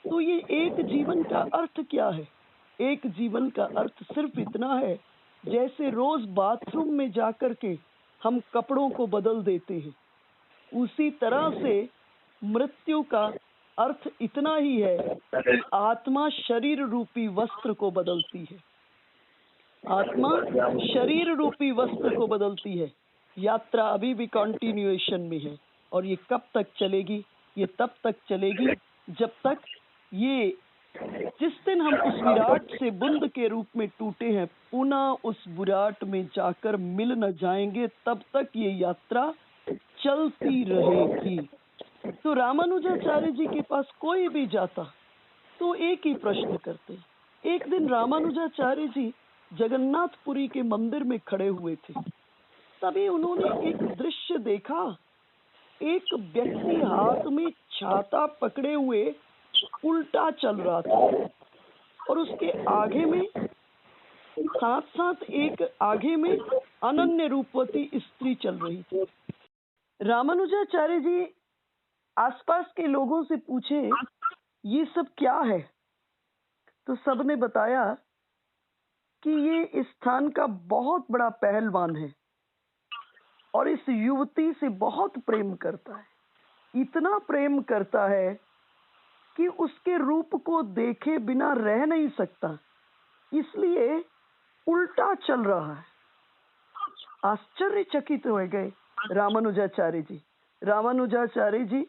तो ये एक जीवन का अर्थ क्या है? एक जीवन का अर्थ सिर्फ इतना है, जैसे रोज बाथरूम में जाकर के हम कपड़ों को बदल देते हैं, उसी तरह से मृत्यु का अर्थ इतना ही है कि आत्मा शरीर रूपी वस्त्र को बदलती है। आत्मा शरीर रूपी वस्त्र को बदलती है। यात्रा अभी भी कंटिन्यूएशन में है, और ये कब तक चलेगी? ये तब तक चलेगी जब तक ये, जिस दिन हम उस विराट से बूंद के रूप में टूटे हैं, पुनः उस विराट में जाकर मिल न जाएंगे, तब तक ये यात्रा चलती रहेगी। तो रामानुजाचार्य जी के पास कोई भी जाता तो एक ही प्रश्न करते। एक दिन रामानुजाचार्य जी जगन्नाथपुरी के मंदिर में खड़े हुए थे, तभी उन्होंने एक दृश्य देखा। एक व्यक्ति हाथ में छाता पकड़े हुए उल्टा चल रहा था, और उसके आगे में, साथ साथ एक आगे में अनन्य रूपवती स्त्री चल रही थी। रामानुजाचार्य जी आसपास के लोगों से पूछे ये सब क्या है? तो सबने बताया कि ये इस स्थान का बहुत बड़ा पहलवान है और इस युवती से बहुत प्रेम करता है। इतना प्रेम करता है कि उसके रूप को देखे बिना रह नहीं सकता। इसलिए उल्टा चल रहा है। आश्चर्यचकित हो गए रामानुजाचार्य जी। रामानुजाचार्य जी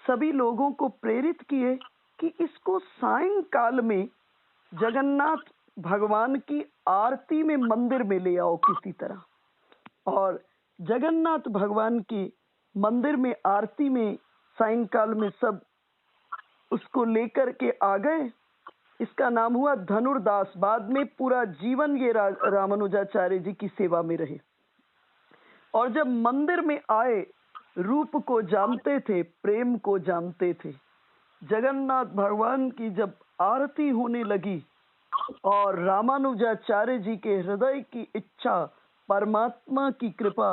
सभी लोगों को प्रेरित किए कि इसको सायंकाल में जगन्नाथ भगवान की आरती में मंदिर में ले आओ किसी तरह। और जगन्नाथ भगवान की मंदिर में आरती में सायंकाल में सब उसको लेकर के आ गए। इसका नाम हुआ धनुर्दास। बाद में पूरा जीवन ये रामानुजाचार्य जी की सेवा में रहे। और जब मंदिर में आए, रूप को जानते थे, प्रेम को जानते थे। जगन्नाथ भगवान की जब आरती होने लगी और रामानुजाचार्य जी के हृदय की इच्छा, परमात्मा की कृपा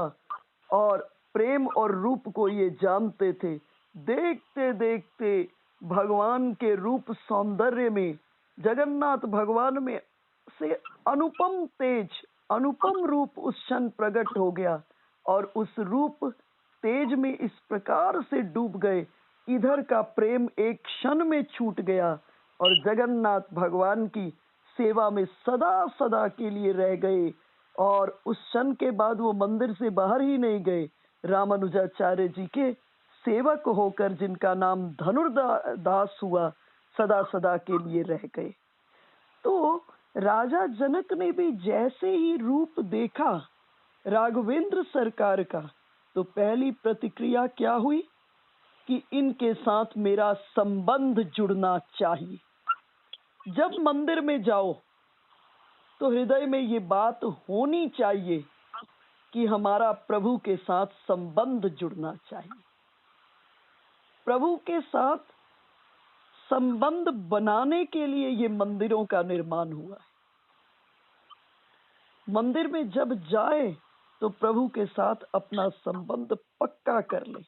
और प्रेम और रूप को ये जानते थे। देखते देखते भगवान के रूप सौंदर्य में, जगन्नाथ भगवान में से अनुपम तेज, अनुपम रूप उस क्षण प्रकट हो गया। और उस रूप तेज में इस प्रकार से डूब गए, इधर का प्रेम एक क्षण में छूट गया और जगन्नाथ भगवान की सेवा में सदा सदा के लिए रह गए। और उस क्षण के बाद वो मंदिर से बाहर ही नहीं गए। रामानुजाचार्य जी के सेवक होकर जिनका नाम धनुर्दास हुआ, सदा सदा के लिए रह गए। तो राजा जनक ने भी जैसे ही रूप देखा राघवेंद्र सरकार का, तो पहली प्रतिक्रिया क्या हुई कि इनके साथ मेरा संबंध जुड़ना चाहिए। जब मंदिर में जाओ तो हृदय में ये बात होनी चाहिए कि हमारा प्रभु के साथ संबंध जुड़ना चाहिए। प्रभु के साथ संबंध बनाने के लिए ये मंदिरों का निर्माण हुआ है। मंदिर में जब जाए तो प्रभु के साथ अपना संबंध पक्का कर ले।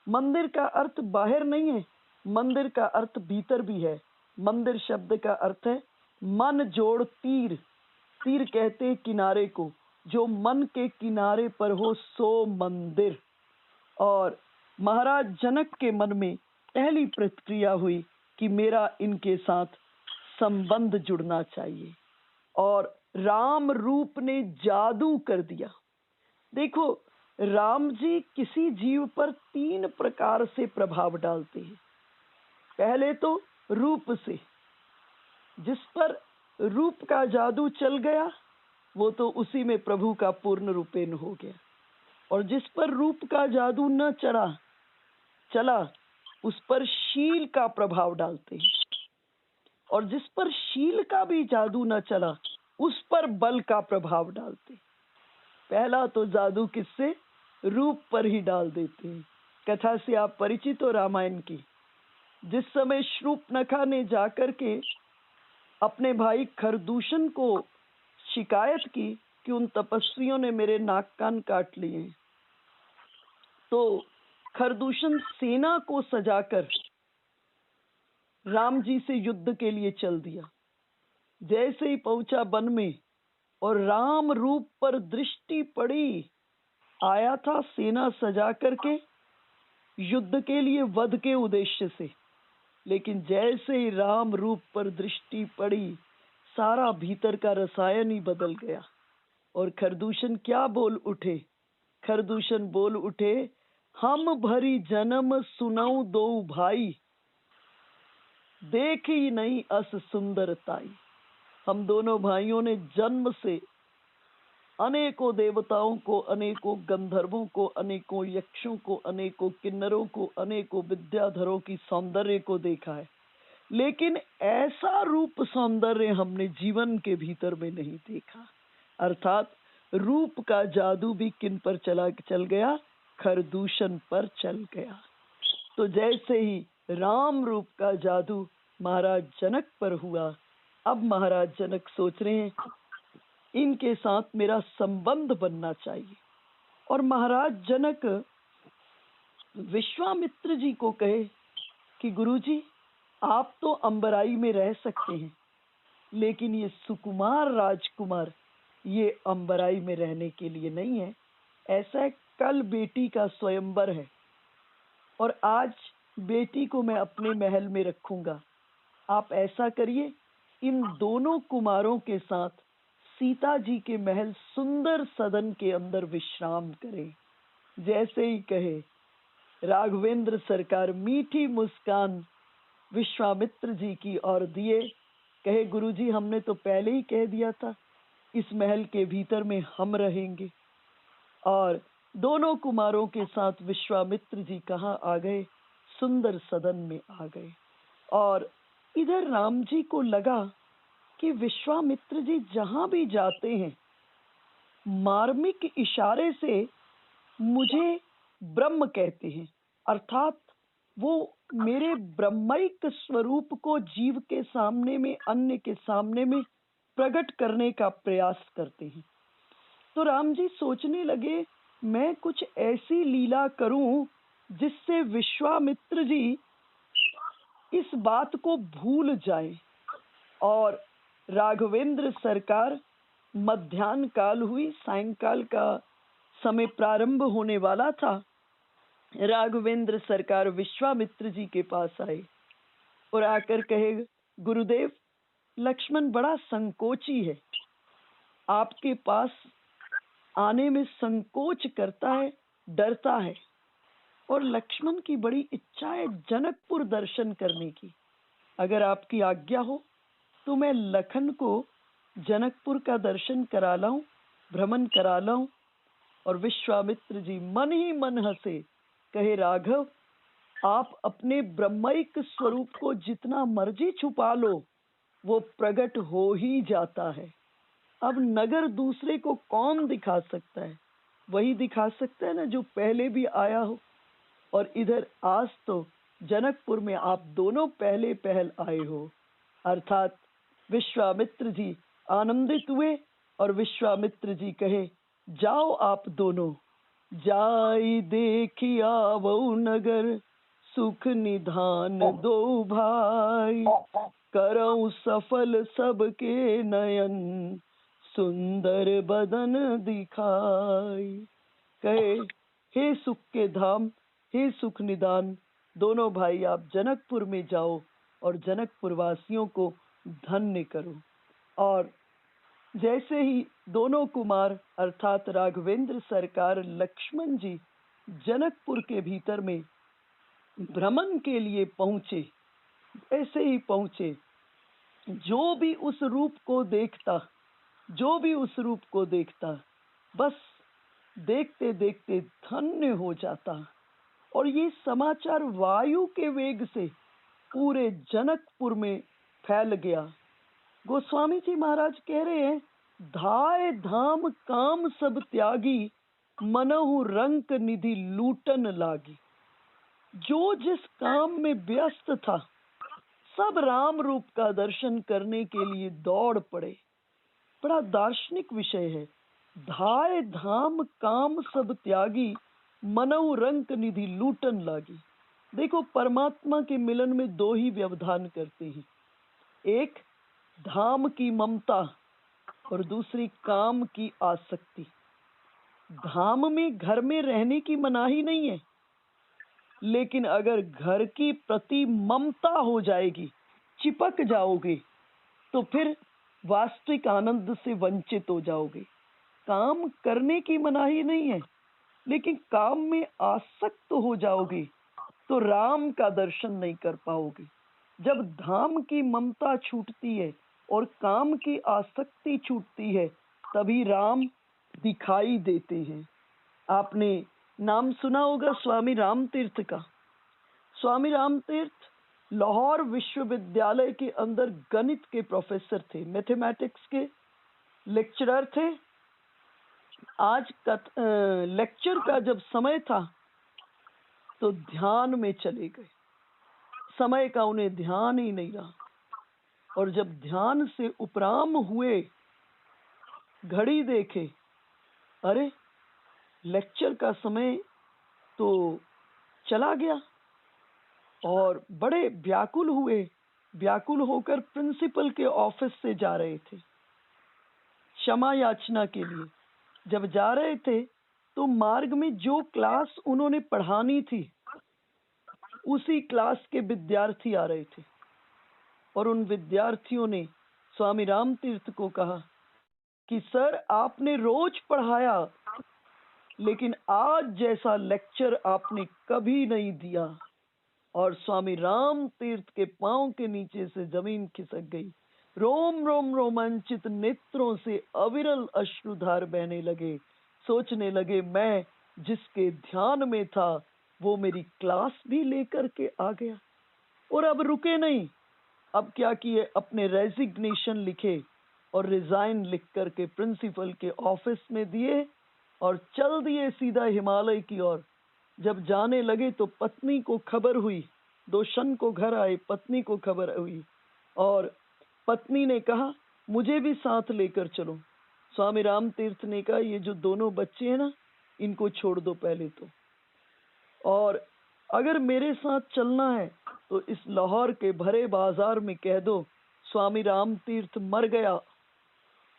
मंदिर का अर्थ बाहर नहीं है, मंदिर का अर्थ भीतर भी है। मंदिर शब्द का अर्थ है मन जोड़ तीर। तीर कहते किनारे को, जो मन के किनारे पर हो सो मंदिर। और महाराज जनक के मन में पहली प्रतिक्रिया हुई कि मेरा इनके साथ संबंध जुड़ना चाहिए। और राम रूप ने जादू कर दिया। देखो, राम जी किसी जीव पर 3 प्रकार से प्रभाव डालते हैं। पहले तो रूप से, जिस पर रूप का जादू चल गया वो तो उसी में प्रभु का पूर्ण रूपेण हो गया। और जिस पर रूप का जादू न चला उस पर शील का प्रभाव डालते हैं। और जिस पर शील का भी जादू न चला उस पर बल का प्रभाव डालते। पहला तो जादू किससे? रूप पर ही डाल देते हैं। कथा से आप परिचित हो रामायण की। जिस समय शूर्पणखा ने जाकर के अपने भाई खरदूषण को शिकायत की कि उन तपस्वियों ने मेरे नाक कान काट लिए, तो खरदूषण सेना को सजाकर राम जी से युद्ध के लिए चल दिया। जैसे ही पहुंचा वन में और राम रूप पर दृष्टि पड़ी, आया था सेना सजा करके युद्ध के लिए, वध के उद्देश्य से। लेकिन जैसे ही राम रूप पर दृष्टि पड़ी, सारा भीतर का रसायन ही बदल गया। और खरदूषण क्या बोल उठे? खरदूषण बोल उठे, हम भरी जन्म सुनऊ दो भाई, देखी नहीं अस सुंदरताई। हम दोनों भाइयों ने जन्म से अनेकों देवताओं को, अनेकों गंधर्वों को, अनेकों यक्षों को, अनेकों किन्नरों को, अनेकों विद्याधरों की सौंदर्य को देखा है, लेकिन ऐसा रूप सौंदर्य हमने जीवन के भीतर में नहीं देखा। अर्थात रूप का जादू भी किन पर चल गया? खरदूषण पर चल गया। तो जैसे ही राम रूप का जादू महाराज जनक पर हुआ, अब महाराज जनक सोच रहे हैं इनके साथ मेरा संबंध बनना चाहिए। और महाराज जनक विश्वामित्र जी को कहे कि गुरुजी, आप तो अंबराई में रह सकते हैं, लेकिन ये सुकुमार राजकुमार ये अंबराई में रहने के लिए नहीं है। ऐसा है, कल बेटी का स्वयंवर है और आज बेटी को मैं अपने महल में रखूंगा। आप ऐसा करिए इन दोनों कुमारों के साथ सीता जी के महल सुंदर सदन के अंदर विश्राम करें। जैसे ही कहे, राघवेंद्र सरकार मीठी मुस्कान विश्वामित्र जी की ओर दिए, कहे गुरुजी हमने तो पहले ही कह दिया था इस महल के भीतर में हम रहेंगे। और दोनों कुमारों के साथ विश्वामित्र जी कहाँ आ गए? सुंदर सदन में आ गए। और इधर राम जी को लगा कि विश्वामित्र जी जहां भी जाते हैं मार्मिक इशारे से मुझे ब्रह्म कहते हैं, अर्थात वो मेरे ब्रह्मिक स्वरूप को जीव के सामने में, अन्य के सामने में प्रकट करने का प्रयास करते हैं। तो राम जी सोचने लगे मैं कुछ ऐसी लीला करूं जिससे विश्वामित्र जी इस बात को भूल जाए। और राघवेंद्र सरकार, मध्याह्न काल हुई, सायंकाल का समय प्रारंभ होने वाला था। राघवेंद्र सरकार विश्वामित्र जी के पास आए और आकर कहे गुरुदेव, लक्ष्मण बड़ा संकोची है, आपके पास आने में संकोच करता है, डरता है। और लक्ष्मण की बड़ी इच्छा है जनकपुर दर्शन करने की। अगर आपकी आज्ञा हो तो मैं लखन को जनकपुर का दर्शन करा लाऊं, भ्रमण करा लाऊं। और विश्वामित्र जी मन ही मन हंसे, कहे राघव, आप अपने ब्रह्मिक स्वरूप को जितना मर्जी छुपा लो वो प्रकट हो ही जाता है। अब नगर दूसरे को कौन दिखा सकता है? वही दिखा सकता है ना जो पहले भी आया हो। और इधर आज तो जनकपुर में आप दोनों पहले पहल आए हो। अर्थात विश्वामित्र जी आनंदित हुए और विश्वामित्र जी कहे जाओ आप दोनों, जाई देखी आवो नगर, सुख निधान दो भाई, करऊं सफल सबके नयन, सुंदर बदन दिखाई। कहे हे सुख के धाम, हे सुख निदान, दोनों भाई आप जनकपुर में जाओ और जनकपुर वासियों को धन्य करो। और जैसे ही दोनों कुमार अर्थात राघवेंद्र सरकार, लक्ष्मण जी जनकपुर के भीतर में भ्रमण के लिए पहुंचे, ऐसे ही पहुंचे, जो भी उस रूप को देखता, जो भी उस रूप को देखता, बस देखते देखते धन्य हो जाता। और ये समाचार वायु के वेग से पूरे जनकपुर में फैल गया। गोस्वामी जी महाराज कह रहे हैं, धाय धाम काम सब त्यागी, मनहु रंक निधि लूटन लागी। जो जिस काम में व्यस्त था सब राम रूप का दर्शन करने के लिए दौड़ पड़े। बड़ा दार्शनिक विषय है। धाय धाम काम सब त्यागी, मनहु रंक निधि लूटन लागी। देखो, परमात्मा के मिलन में दो ही व्यवधान करते हैं, एक धाम की ममता और दूसरी काम की आसक्ति। धाम में घर में रहने की मनाही नहीं है, लेकिन अगर घर की प्रति ममता हो जाएगी, चिपक जाओगे, तो फिर वास्तविक आनंद से वंचित हो जाओगे। काम करने की मनाही नहीं है, लेकिन काम में आसक्त हो जाओगे तो राम का दर्शन नहीं कर पाओगे। जब धाम की ममता छूटती है और काम की आसक्ति छूटती है, तभी राम दिखाई देते हैं। आपने नाम सुना होगा स्वामी राम तीर्थ का। स्वामी राम तीर्थ लाहौर विश्वविद्यालय के अंदर गणित के प्रोफेसर थे, मैथमेटिक्स के लेक्चरर थे। आज लेक्चर का जब समय था तो ध्यान में चले गए, समय का उन्हें ध्यान ही नहीं रहा। और जब ध्यान से उपराम हुए, घड़ी देखे, अरे लेक्चर का समय तो चला गया। और बड़े व्याकुल हुए, व्याकुल होकर प्रिंसिपल के ऑफिस से जा रहे थे क्षमा याचना के लिए। जब जा रहे थे तो मार्ग में जो क्लास उन्होंने पढ़ानी थी उसी क्लास के विद्यार्थी आ रहे थे और उन विद्यार्थियों ने स्वामी राम तीर्थ को कहा कि सर आपने रोज पढ़ाया, लेकिन आज जैसा लेक्चर आपने कभी नहीं दिया। और स्वामी राम तीर्थ के पांव के नीचे से जमीन खिसक गई। रोम रोम रोमांचित नेत्रों से अविरल अश्रुधार बहने लगे। सोचने लगे, मैं जिसके ध्यान में था वो मेरी क्लास भी लेकर के आ गया। और अब रुके नहीं, अब क्या किए, अपने रेजिग्नेशन लिखे और रिजाइन लिख करके प्रिंसिपल के ऑफिस में दिए और चल दिए सीधा हिमालय की ओर। जब जाने लगे तो पत्नी को खबर हुई, 2 क्षण को घर आए, पत्नी को खबर हुई और पत्नी ने कहा मुझे भी साथ लेकर चलो। स्वामी राम तीर्थ ने कहा ये जो दोनों बच्चे हैं ना, इनको छोड़ दो पहले तो, और अगर मेरे साथ चलना है तो इस लाहौर के भरे बाजार में कह दो स्वामी राम तीर्थ मर गया।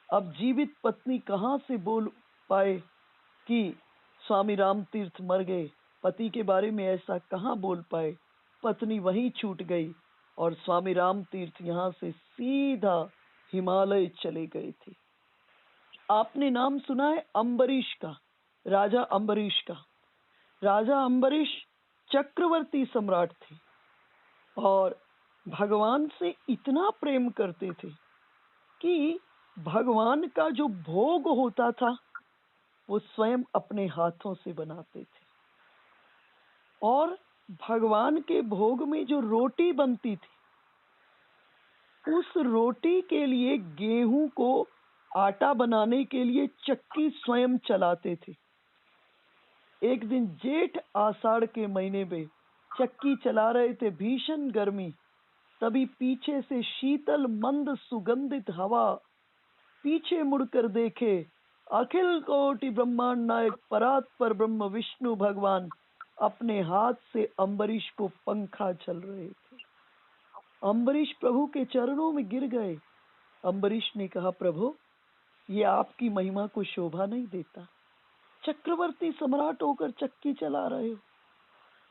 अब जीवित पत्नी कहाँ से बोल पाए कि स्वामी राम तीर्थ मर गए, पति के बारे में ऐसा कहाँ बोल पाए। पत्नी वहीं छूट गई और स्वामी राम तीर्थ यहाँ से सीधा हिमालय चले गए थे। आपने नाम सुना है अम्बरीश का, राजा अम्बरीश का। राजा अम्बरीश चक्रवर्ती सम्राट थे और भगवान से इतना प्रेम करते थे कि भगवान का जो भोग होता था वो स्वयं अपने हाथों से बनाते थे। और भगवान के भोग में जो रोटी बनती थी, उस रोटी के लिए गेहूं को आटा बनाने के लिए चक्की स्वयं चलाते थे। एक दिन जेठ आषाढ़ के महीने में चक्की चला रहे थे, भीषण गर्मी, तभी पीछे से शीतल मंद सुगंधित हवा। पीछे मुड़कर देखे, अखिल कोटि ब्रह्मांड नायक परात्पर ब्रह्म विष्णु भगवान अपने हाथ से अम्बरीश को पंखा चल रहे थे। अम्बरीश प्रभु के चरणों में गिर गए। अम्बरीश ने कहा, प्रभु ये आपकी महिमा को शोभा नहीं देता, चक्रवर्ती सम्राट होकर चक्की चला रहे हो।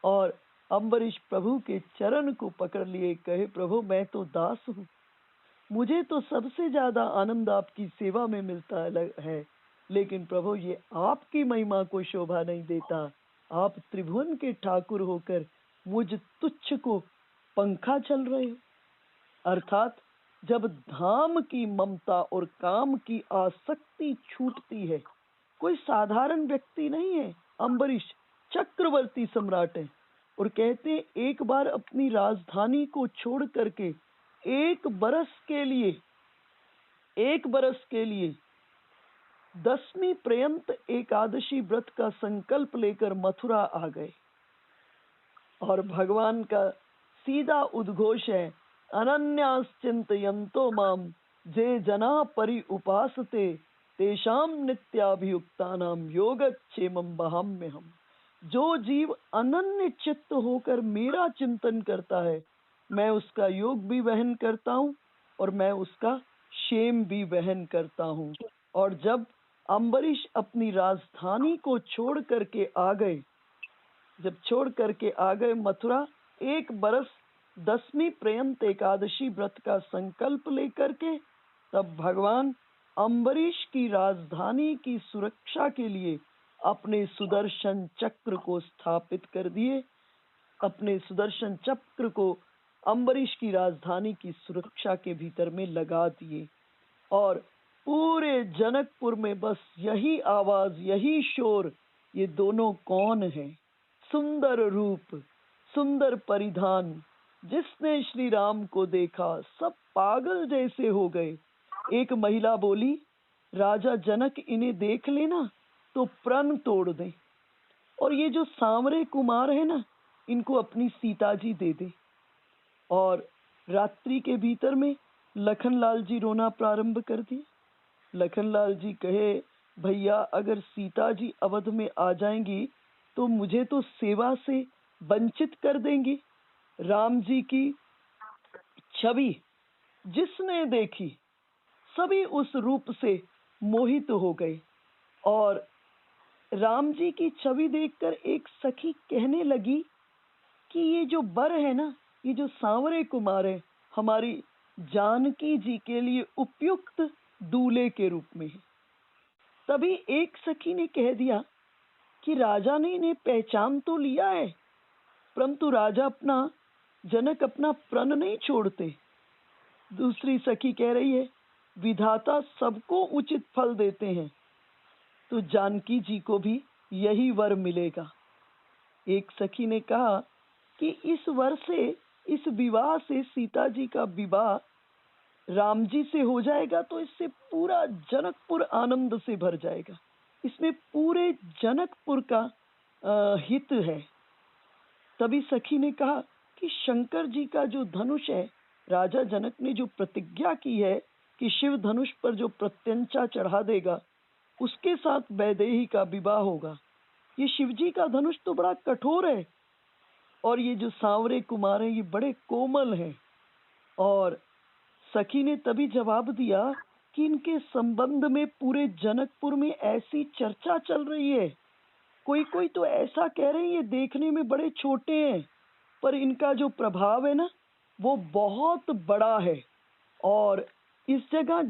और अम्बरीश प्रभु के चरण को पकड़ लिए, कहे प्रभु मैं तो दास हूँ, मुझे तो सबसे ज्यादा आनंद आपकी सेवा में मिलता है, लेकिन प्रभु ये आपकी महिमा को शोभा नहीं देता। आप त्रिभुवन के ठाकुर होकर मुझ तुच्छ को पंखा चल रहे हो। अर्थात जब धाम की ममता और काम की आसक्ति छूटती है, कोई साधारण व्यक्ति नहीं है, अम्बरीश चक्रवर्ती सम्राट है। और कहते हैं एक बार अपनी राजधानी को छोड़ करके 1 बरस के लिए 10वीं पर्यंत एकादशी व्रत का संकल्प लेकर मथुरा आ गए। और भगवान का सीधा उद्घोष है, अनन्याश्चिन्तयन्तो माम जे जना परि उपासते तेषाम नित्याभियुक्तानाम योगक्षेमं वहाम्यहम्। जो जीव अनन्य चित्त होकर मेरा चिंतन करता है, मैं उसका योग भी वहन करता हूँ और मैं उसका क्षेम भी वहन करता हूँ। और जब अम्बरीश अपनी राजधानी को छोड़ करके आ गए मथुरा, 1 बरस 10वीं पर्यंत एकादशी व्रत का संकल्प लेकर के, तब भगवान अम्बरीश की राजधानी की सुरक्षा के लिए अपने सुदर्शन चक्र को स्थापित कर दिए। अपने सुदर्शन चक्र को अम्बरीश की राजधानी की सुरक्षा के भीतर में लगा दिए और पूरे जनकपुर में बस यही आवाज, यही शोर, ये दोनों कौन है? सुंदर रूप, सुंदर परिधान, जिसने श्री राम को देखा सब पागल जैसे हो गए। एक महिला बोली, राजा जनक इन्हें देख लेना तो प्रण तोड़ दे, और ये जो सांवरे कुमार है ना, इनको अपनी सीता जी दे दे। और रात्रि के भीतर में लखनलाल जी रोना प्रारंभ कर दिए। लखनलाल जी कहे, भैया अगर सीता जी अवध में आ जाएंगी तो मुझे तो सेवा से वंचित कर देंगी। राम जी की छवि जिसने देखी सभी उस रूप से मोहित हो गए। और राम जी की छवि देखकर एक सखी कहने लगी कि ये जो वर है ना, ये जो सांवरे कुमार है, हमारी जानकी जी के लिए उपयुक्त दूल्हे के रूप में है। तभी एक सखी ने कह दिया कि राजा ने इन्हें पहचान तो लिया है, परंतु राजा जनक अपना प्रण नहीं छोड़ते। दूसरी सखी कह रही है, विधाता सबको उचित फल देते हैं, तो जानकी जी को भी यही वर मिलेगा। एक सखी ने कहा कि इस वर से, इस विवाह से, सीता जी का विवाह राम जी से हो जाएगा तो इससे पूरा जनकपुर आनंद से भर जाएगा। इसमें पूरे जनकपुर का हित है। तभी सखी ने कहा कि शंकर जी का जो धनुष है, राजा जनक ने जो प्रतिज्ञा की है कि शिव धनुष पर जो प्रत्यंचा चढ़ा देगा उसके साथ वैदेही का विवाह होगा। ये शिव जी का धनुष तो बड़ा कठोर है और ये जो सांवरे कुमार हैं ये बड़े कोमल हैं। और सखी ने तभी जवाब दिया कि इनके संबंध में पूरे जनकपुर में ऐसी चर्चा चल रही है, कोई कोई तो ऐसा कह रहे हैं ये देखने में बड़े छोटे हैं, पर इनका जो प्रभाव है ना वो बहुत बड़ा है। और इस जगह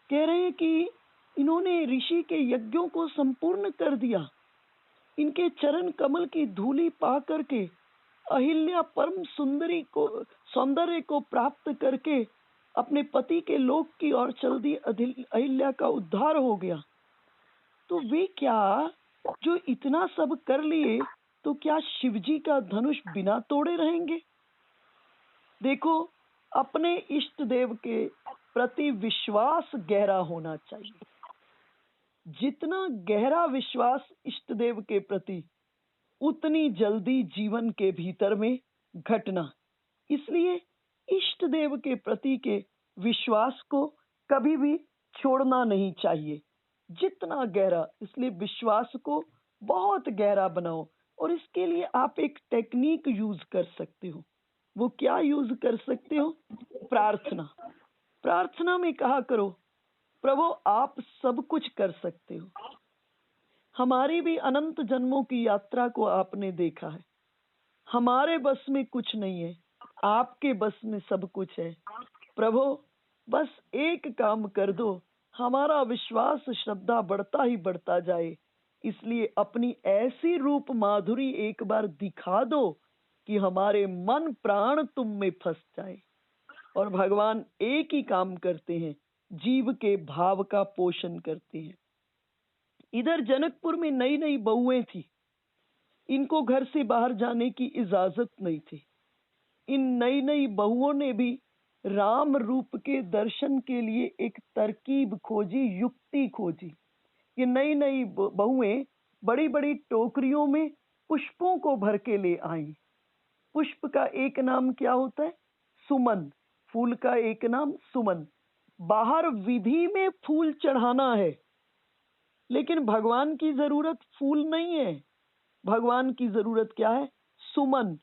कह रहे हैं कि इन्होंने ऋषि के यज्ञों को संपूर्ण कर दिया। इनके चरण कमल की धूली पा करके अहिल्या परम सुंदरी को सौंदर्य को प्राप्त करके अपने पति के लोक की ओर चल दी। अहिल्या का उद्धार हो गया। तो वे क्या जो इतना सब कर लिए, तो क्या शिवजी का धनुष बिना तोड़े रहेंगे? देखो, अपने इष्ट देव के प्रति विश्वास गहरा होना चाहिए। जितना गहरा विश्वास इष्ट देव के प्रति, उतनी जल्दी जीवन के भीतर में घटना। इसलिए इष्ट देव के प्रति के विश्वास को कभी भी छोड़ना नहीं चाहिए। जितना गहरा, इसलिए विश्वास को बहुत गहरा बनाओ। और इसके लिए आप एक टेक्निक यूज कर सकते हो। वो क्या यूज कर सकते हो? प्रार्थना। प्रार्थना में कहा करो, प्रभु आप सब कुछ कर सकते हो। हमारी भी अनंत जन्मों की यात्रा को आपने देखा है। हमारे बस में कुछ नहीं है, आपके बस में सब कुछ है। प्रभु बस एक काम कर दो, हमारा विश्वास श्रद्धा बढ़ता ही बढ़ता जाए। इसलिए अपनी ऐसी रूप माधुरी एक बार दिखा दो कि हमारे मन प्राण तुम में फंस जाए। और भगवान एक ही काम करते हैं, जीव के भाव का पोषण करते हैं। इधर जनकपुर में नई नई बहुएं थी, इनको घर से बाहर जाने की इजाजत नहीं थी। इन नई नई बहुओं ने भी राम रूप के दर्शन के लिए एक तरकीब खोजी, युक्ति खोजी। ये नई नई बहुएं बड़ी बड़ी टोकरियों में पुष्पों को भर के ले आई। पुष्प का एक नाम क्या होता है? सुमन। फूल का एक नाम सुमन। बाहर विधि में फूल चढ़ाना है, लेकिन भगवान की जरूरत फूल नहीं है। भगवान की जरूरत क्या है? सुमन।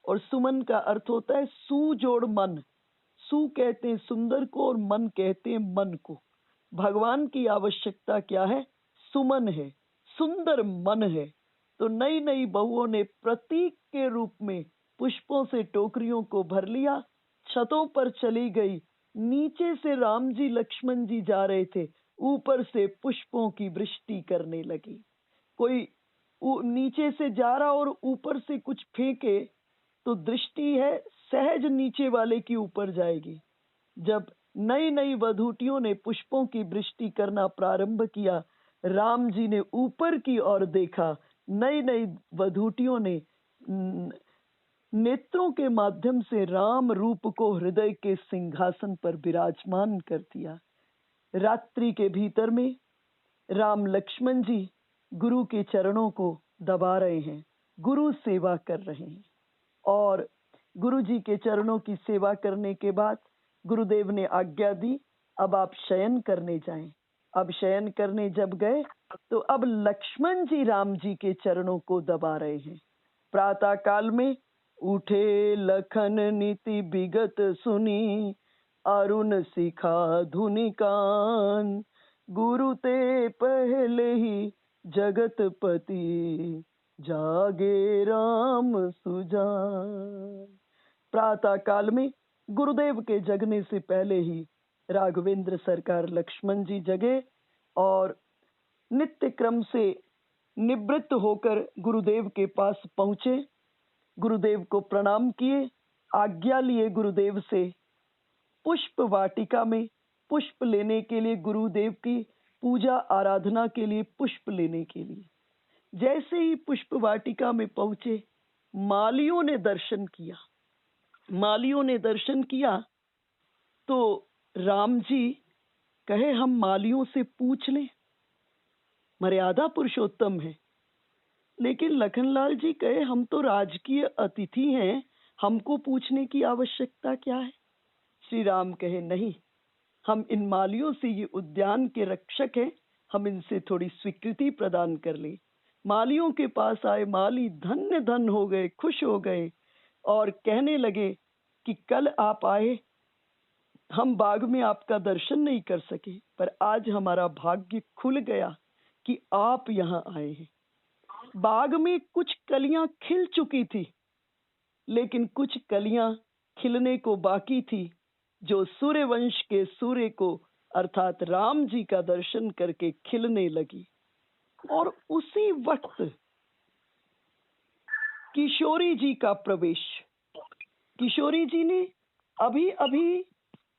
और सुमन का अर्थ होता है सु जोड़ मन। सु कहते हैं सुंदर को और मन कहते हैं मन को। भगवान की आवश्यकता क्या है? सुमन है, सुंदर मन है। तो नई नई बहुओं ने प्रतीक के रूप में पुष्पों से टोकरियों को भर लिया, छतों पर चली गई। नीचे से राम जी लक्ष्मण जी जा रहे थे, ऊपर से पुष्पों की वृष्टि करने लगी। कोई नीचे से जा रहा और ऊपर से कुछ फेंके तो दृष्टि है सहज नीचे वाले की ऊपर जाएगी। जब नई नई वधूटियों ने पुष्पों की वृष्टि करना प्रारंभ किया, राम जी ने ऊपर की ओर देखा। नई नई वधूटियों ने नेत्रों के माध्यम से राम रूप को हृदय के सिंहासन पर विराजमान कर दिया। रात्रि के भीतर में राम लक्ष्मण जी गुरु के चरणों को दबा रहे हैं, गुरु सेवा कर रहे हैं। और गुरु जी के चरणों की सेवा करने के बाद गुरुदेव ने आज्ञा दी, अब आप शयन करने जाएं। अब शयन करने जब गए तो अब लक्ष्मण जी राम जी के चरणों को दबा रहे हैं। प्रातः काल में उठे लखन नीति विगत सुनी, अरुण शिखा धुनि कान, गुरु ते पहले ही जगतपति, जागे राम सुजान। प्रातः काल में गुरुदेव के जगने से पहले ही राघवेंद्र सरकार लक्ष्मण जी जगे और नित्य क्रम से निवृत्त होकर गुरुदेव के पास पहुंचे, गुरुदेव को प्रणाम किए, आज्ञा लिए गुरुदेव से पुष्प वाटिका में पुष्प लेने के लिए, गुरुदेव की पूजा आराधना के लिए पुष्प लेने के लिए। जैसे ही पुष्प वाटिका में पहुंचे, मालियों ने दर्शन किया। मालियों ने दर्शन किया तो राम जी कहे हम मालियों से पूछ लें, मर्यादा पुरुषोत्तम है। लेकिन लखनलाल जी कहे हम तो राजकीय अतिथि हैं, हमको पूछने की आवश्यकता क्या है। श्री राम कहे नहीं, हम इन मालियों से, ये उद्यान के रक्षक हैं, हम इनसे थोड़ी स्वीकृति प्रदान कर लें। मालियों के पास आए माली धन्य धन हो गए, खुश हो गए और कहने लगे कि कल आप आए, हम बाग में आपका दर्शन नहीं कर सके, पर आज हमारा भाग्य खुल गया कि आप यहाँ आए हैं। बाग में कुछ कलियां खिल चुकी थी, लेकिन कुछ कलियां खिलने को बाकी थी, जो सूर्यवंश के सूर्य को अर्थात राम जी का दर्शन करके खिलने लगी। और उसी वक्त किशोरी जी का प्रवेश। किशोरी जी ने अभी अभी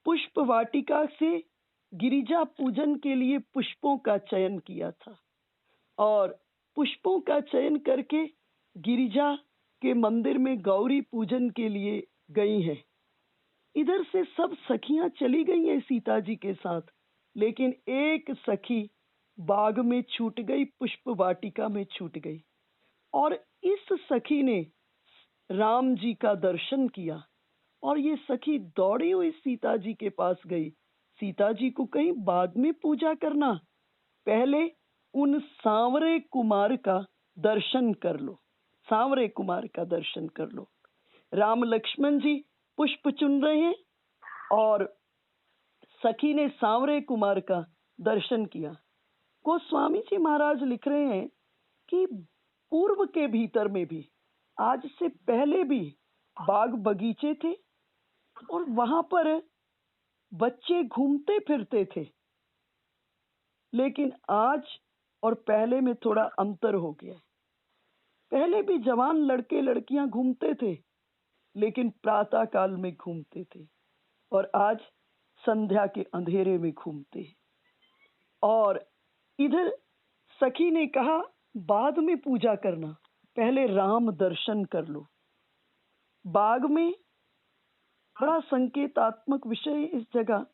पुष्प वाटिका से गिरिजा पूजन के लिए पुष्पों का चयन किया था और पुष्पों का चयन करके गिरिजा के मंदिर में गौरी पूजन के लिए गई हैं। इधर से सब सखियां चली गई हैं सीता जी के साथ, लेकिन एक सखी बाग में छूट गई, पुष्प वाटिका में छूट गई। और इस सखी ने राम जी का दर्शन किया और ये सखी दौड़ी हुई सीता जी के पास गई। सीता जी को कहीं बाद में पूजा करना, पहले उन सांवरे कुमार का दर्शन कर लो, सांवरे कुमार का दर्शन कर लो। राम लक्ष्मण जी पुष्प चुन रहे हैं और सखी ने सांवरे कुमार का दर्शन किया। गोस्वामी जी महाराज लिख रहे हैं कि पूर्व के भीतर में भी, आज से पहले भी बाग बगीचे थे और वहां पर बच्चे घूमते फिरते थे, लेकिन आज और पहले में थोड़ा अंतर हो गया है। पहले भी जवान लड़के लड़कियां घूमते थे, लेकिन प्रातः काल में घूमते थे, और आज संध्या के अंधेरे में घूमते हैं। और इधर सखी ने कहा बाद में पूजा करना, पहले राम दर्शन कर लो। बाग में बड़ा संकेतात्मक विषय इस जगह,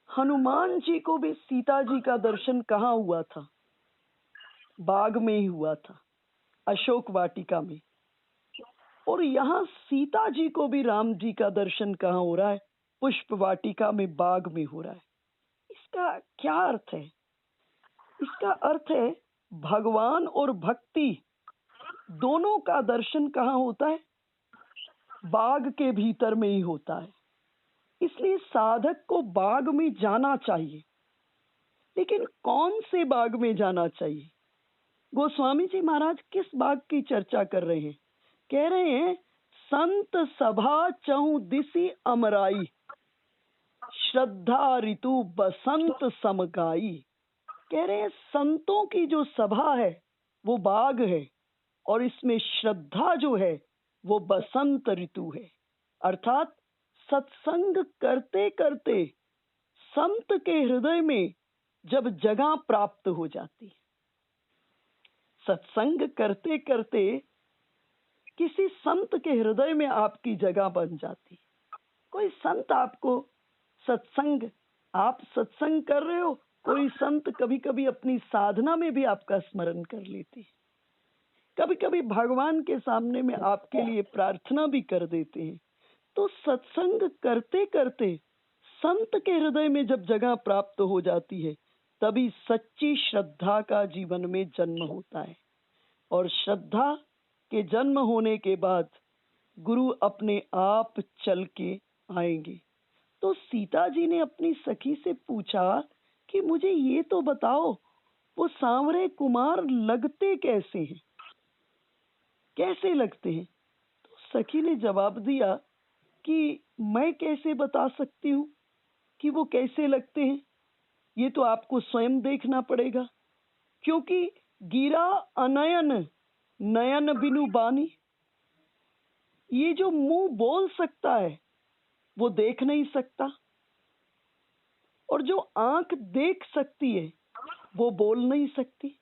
हनुमान जी को भी सीता जी का दर्शन कहाँ हुआ था? बाग में ही हुआ था, अशोक वाटिका में। और यहाँ सीता जी को भी राम जी का दर्शन कहाँ हो रहा है? पुष्प वाटिका में, बाग में हो रहा है। इसका क्या अर्थ है? इसका अर्थ है भगवान और भक्ति दोनों का दर्शन कहाँ होता है? बाग के भीतर में ही होता है। इसलिए साधक को बाग में जाना चाहिए, लेकिन कौन से बाग में जाना चाहिए? गोस्वामी जी महाराज किस बाग की चर्चा कर रहे हैं? कह रहे हैं संत सभा चहु दिसि अमराई, श्रद्धा ऋतु बसंत समगाई। कह रहे हैं संतों की जो सभा है वो बाग है, और इसमें श्रद्धा जो है वो बसंत ऋतु है। अर्थात सत्संग करते करते संत के हृदय में जब जगह प्राप्त हो जाती है, सत्संग करते करते किसी संत के हृदय में आपकी जगह बन जाती। कोई संत आपको सत्संग, आप सत्संग कर रहे हो, कोई संत कभी कभी अपनी साधना में भी आपका स्मरण कर लेते हैं, कभी कभी भगवान के सामने में आपके लिए प्रार्थना भी कर देते हैं। तो सत्संग करते करते संत के हृदय में जब जगह प्राप्त हो जाती है, तभी सच्ची श्रद्धा का जीवन में जन्म होता है। और श्रद्धा के जन्म होने के बाद गुरु अपने आप चल के आएंगे। तो सीता जी ने अपनी सखी से पूछा कि मुझे ये तो बताओ, वो सांवरे कुमार लगते कैसे हैं? कैसे लगते हैं? तो सखी ने जवाब दिया कि मैं कैसे बता सकती हूँ कि वो कैसे लगते हैं, ये तो आपको स्वयं देखना पड़ेगा, क्योंकि गिरा अनयन नयन बिनु बानी। ये जो मुंह बोल सकता है वो देख नहीं सकता, और जो आंख देख सकती है वो बोल नहीं सकती।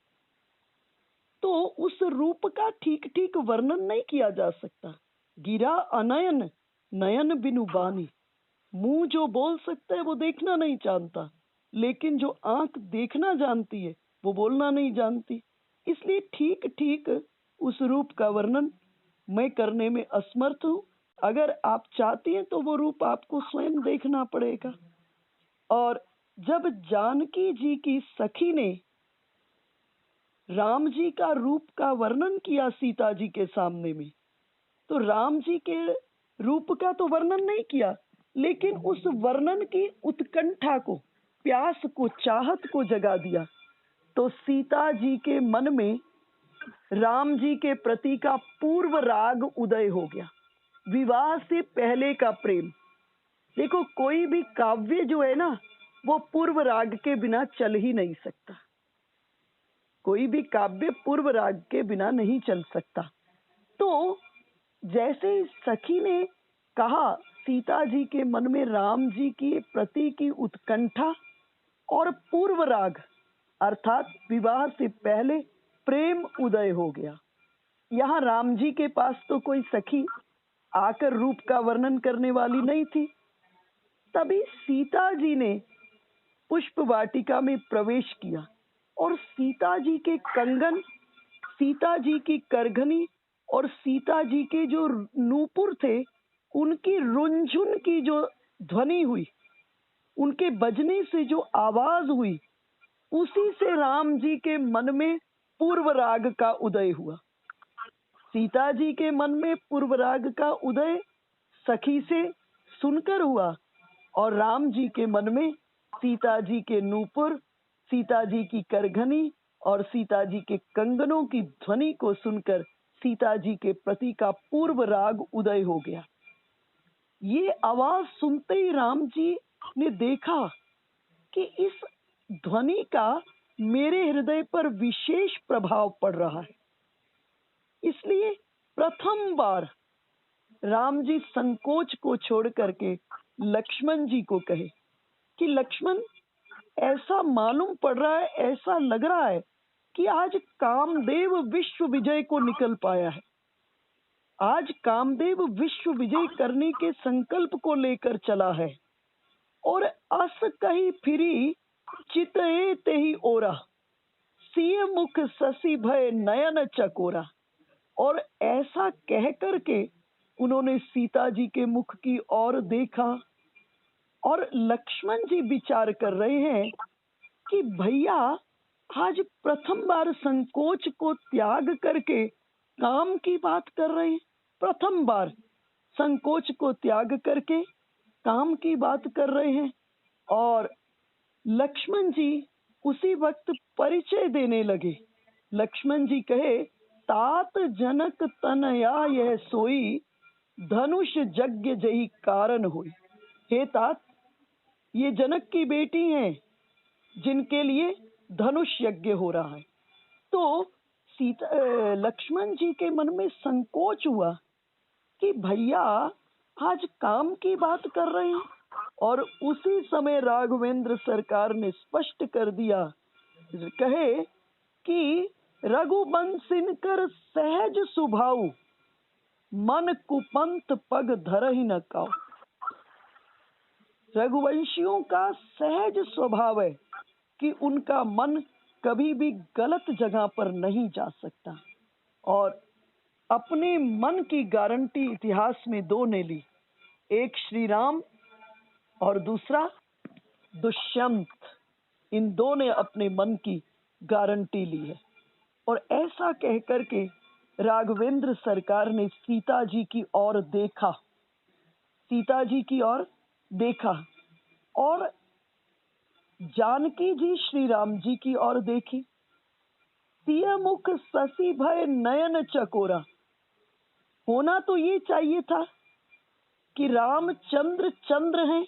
तो उस रूप का ठीक ठीक वर्णन नहीं किया जा सकता। गिरा अनयन नयन बिनु बानी। मुंह जो बोल सकता है वो देखना नहीं जानता, लेकिन जो आंख देखना जानती है वो बोलना नहीं जानती। इसलिए ठीक ठीक उस रूप का वर्णन मैं करने में असमर्थ हूं। अगर आप चाहती हैं तो वो रूप आपको स्वयं देखना पड़ेगा। और जब जानकी जी की सखी ने राम जी का रूप का वर्णन किया सीता जी के सामने में, तो राम जी के रूप का तो वर्णन नहीं किया, लेकिन उस वर्णन की उत्कंठा को, प्यास को, चाहत को जगा दिया। तो सीता जी के मन में राम जी के प्रति का पूर्व राग उदय हो गया, विवाह से पहले का प्रेम। देखो, कोई भी काव्य जो है ना, वो पूर्व राग के बिना चल ही नहीं सकता। कोई भी काव्य पूर्व राग के बिना नहीं चल सकता। तो जैसे सखी ने कहा, सीता जी के मन में राम जी के प्रति की उत्कंठा और पूर्व राग अर्थात विवाह से पहले प्रेम उदय हो गया। यहाँ राम जी के पास तो कोई सखी आकर रूप का वर्णन करने वाली नहीं थी। तभी सीता जी ने पुष्प वाटिका में प्रवेश किया और सीता जी के कंगन, सीता जी की करघनी और सीता जी के जो नूपुर थे, उनकी रुंझुन की जो ध्वनि हुई, उनके बजने से जो आवाज हुई, उसी से राम जी के मन में पूर्व राग का उदय हुआ। सीता जी के मन में पूर्व राग का उदय सखी से सुनकर हुआ, और राम जी के मन में सीता जी के नूपुर, सीता जी की करघनी और सीता जी के कंगनों की ध्वनि को सुनकर सीता जी के प्रति का पूर्व राग उदय हो गया। ये आवाज सुनते ही राम जी ने देखा कि इस ध्वनि का मेरे हृदय पर विशेष प्रभाव पड़ रहा है। इसलिए प्रथम बार राम जी संकोच को छोड़ करके लक्ष्मण जी को कहे कि लक्ष्मण, ऐसा मालूम पड़ रहा है, ऐसा लग रहा है कि आज कामदेव विश्व विजय को निकल पाया है। आज कामदेव विश्व विजय करने के संकल्प को लेकर चला है, और अस कही फिरी चितए ते ही ओरा, सिय मुख ससी भय नयन चकोरा। और ऐसा कह करके उन्होंने सीता जी के मुख की ओर देखा, और लक्ष्मण जी विचार कर रहे हैं कि भैया आज प्रथम बार संकोच को त्याग करके काम की बात कर रहे हैं। प्रथम बार संकोच को त्याग करके काम की बात कर रहे हैं। और लक्ष्मण जी उसी वक्त परिचय देने लगे। लक्ष्मण जी कहे, तात जनक तनया यह सोई, धनुष यज्ञ जही कारण हुई। हे तात, ये जनक की बेटी हैं जिनके लिए धनुष यज्ञ हो रहा है। तो लक्ष्मण जी के मन में संकोच हुआ कि भैया आज काम की बात कर रहे हैं, और उसी समय राघवेंद्र सरकार ने स्पष्ट कर दिया, कहे कि रघुबंसिन कर सहज सुभाऊ, मन कुपंथ पग धरहि न काऊ। रघुवंशियों का सहज स्वभाव है कि उनका मन कभी भी गलत जगह पर नहीं जा सकता, और अपने मन की गारंटी इतिहास में दो ने ली, एक श्री राम और दूसरा दुष्यंत। इन दो ने अपने मन की गारंटी ली है। और ऐसा कह करके राघवेंद्र सरकार ने सीता जी की ओर देखा, सीता जी की ओर देखा, और जानकी जी श्री राम जी की ओर देखी। सिय मुख ससी भय नयन चकोरा। होना तो ये चाहिए था कि रामचंद्र चंद्र हैं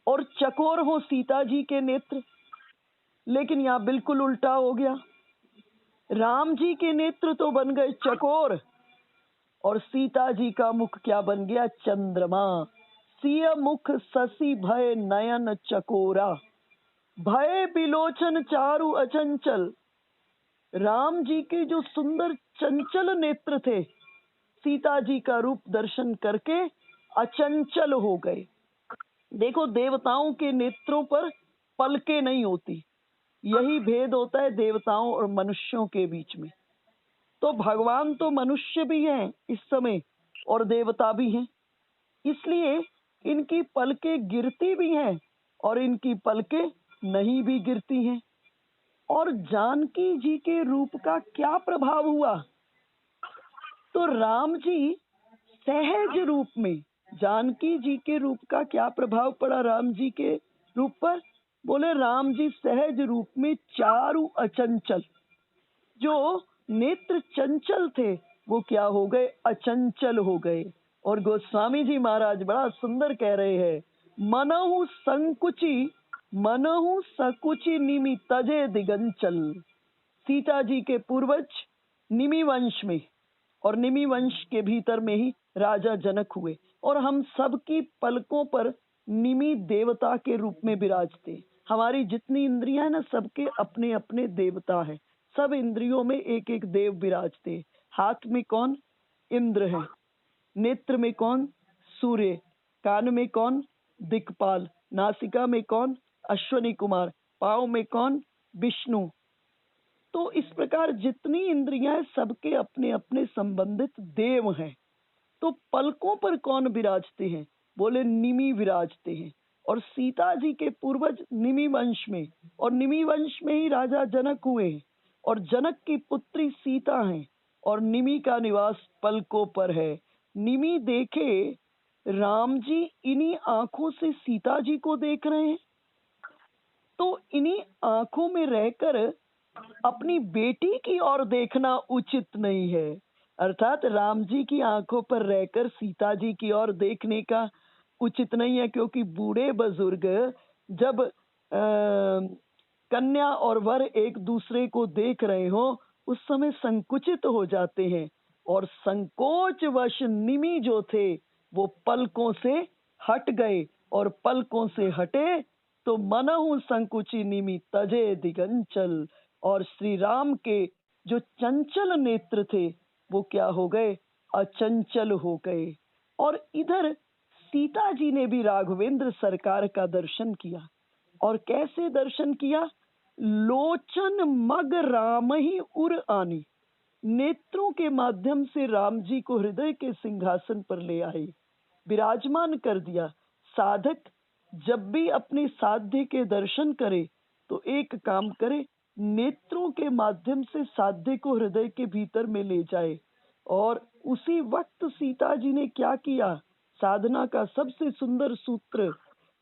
और चकोर हो सीता जी के नेत्र, लेकिन यहाँ बिल्कुल उल्टा हो गया। राम जी के नेत्र तो बन गए चकोर और सीता जी का मुख क्या बन गया? चंद्रमा। सिय मुख शशि भय नयन चकोरा, भय बिलोचन चारु अचंचल। राम जी के जो सुंदर चंचल नेत्र थे, सीता जी का रूप दर्शन करके अचंचल हो गए। देखो, देवताओं के नेत्रों पर पलके नहीं होती, यही भेद होता है देवताओं और मनुष्यों के बीच में। तो भगवान तो मनुष्य भी हैं इस समय और देवता भी हैं, इसलिए इनकी पलके गिरती भी हैं और इनकी पलके नहीं भी गिरती हैं। और जानकी जी के रूप का क्या प्रभाव हुआ? तो राम जी सहज रूप में, जानकी जी के रूप का क्या प्रभाव पड़ा राम जी के रूप पर? बोले राम जी सहज रूप में चारु अचंचल, जो नेत्र चंचल थे वो क्या हो गए? अचंचल हो गए। और गोस्वामी जी महाराज बड़ा सुंदर कह रहे हैं, मनहु सकुचि निमि तजे दिगंचल। सीता जी के पूर्वज निमि वंश में, और निमि वंश के भीतर में ही राजा जनक हुए, और हम सबकी पलकों पर निमि देवता के रूप में विराजते। हमारी जितनी इंद्रियां ना, सबके अपने अपने देवता है। सब इंद्रियों में एक एक देव विराजते। हाथ में कौन? इंद्र है। नेत्र में कौन? सूर्य। कान में कौन? दिक्पाल। नासिका में कौन? अश्वनी कुमार। पाँव में कौन? विष्णु। तो इस प्रकार जितनी इंद्रियां सबके अपने अपने संबंधित देव हैं। तो पलकों पर कौन विराजते हैं? बोले निमि विराजते हैं। और सीता जी के पूर्वज निमि वंश में, और निमि वंश में ही राजा जनक हुए, और जनक की पुत्री सीता है, और निमि का निवास पलकों पर है। निमि देखे राम जी इन्हीं आंखों से सीता जी को देख रहे हैं, तो इन्हीं आंखों में रहकर अपनी बेटी की ओर देखना उचित नहीं है। अर्थात राम जी की आंखों पर रहकर सीता जी की ओर देखने का उचित नहीं है, क्योंकि बूढ़े बुजुर्ग जब कन्या और वर एक दूसरे को देख रहे हो उस समय संकुचित हो जाते हैं, और संकोचवश निमि जो थे वो पलकों से हट गए, और पलकों से हटे तो मनहु संकुचि निमि तजे दिगंचल। और श्री राम के जो चंचल नेत्र थे वो क्या हो गए? अचंचल हो गए। और इधर सीता जी ने भी राघवेंद्र सरकार का दर्शन किया। और कैसे दर्शन किया? लोचन मग राम ही उर आनी, नेत्रों के माध्यम से राम जी को हृदय के सिंहासन पर ले आए, विराजमान कर दिया। साधक जब भी अपने साध्य के दर्शन करे तो एक काम करे, नेत्रों के माध्यम से साध्य को हृदय के भीतर में ले जाए। और उसी वक्त सीता जी ने क्या किया? साधना का सबसे सुंदर सूत्र,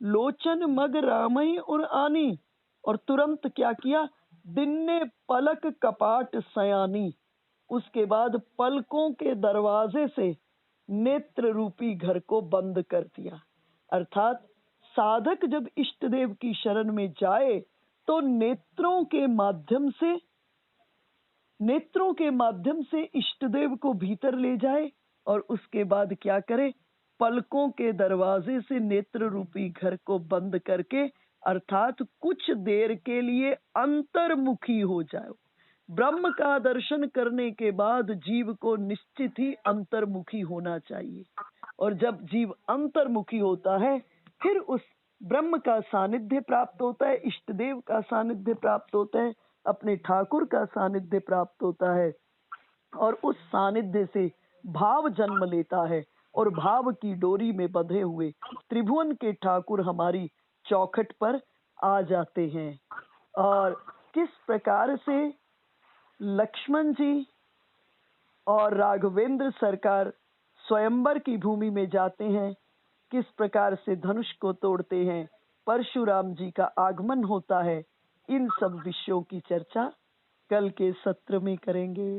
लोचन मग रामई और आनी, और तुरंत क्या किया? दिन्ने पलक कपाट सयानी। उसके बाद पलकों के दरवाजे से नेत्र रूपी घर को बंद कर दिया। अर्थात साधक जब इष्ट देव की शरण में जाए तो नेत्रों के माध्यम से इष्ट देव को भीतर ले जाए, और उसके बाद क्या करे? पलकों के दरवाजे से नेत्र रूपी घर को बंद करके, अर्थात कुछ देर के लिए अंतर्मुखी हो जाए। ब्रह्म का दर्शन करने के बाद जीव को निश्चित ही अंतर्मुखी होना चाहिए, और जब जीव अंतर्मुखी होता है फिर उस ब्रह्म का सानिध्य प्राप्त होता है, इष्ट देव का सानिध्य प्राप्त होता है, अपने ठाकुर का सानिध्य प्राप्त होता है, और उस सानिध्य से भाव जन्म लेता है, और भाव की डोरी में बंधे हुए त्रिभुवन के ठाकुर हमारी चौखट पर आ जाते हैं। और किस प्रकार से लक्ष्मण जी और राघवेंद्र सरकार स्वयंवर की भूमि में जाते हैं, किस प्रकार से धनुष को तोड़ते हैं, परशुराम जी का आगमन होता है, इन सब विषयों की चर्चा कल के सत्र में करेंगे।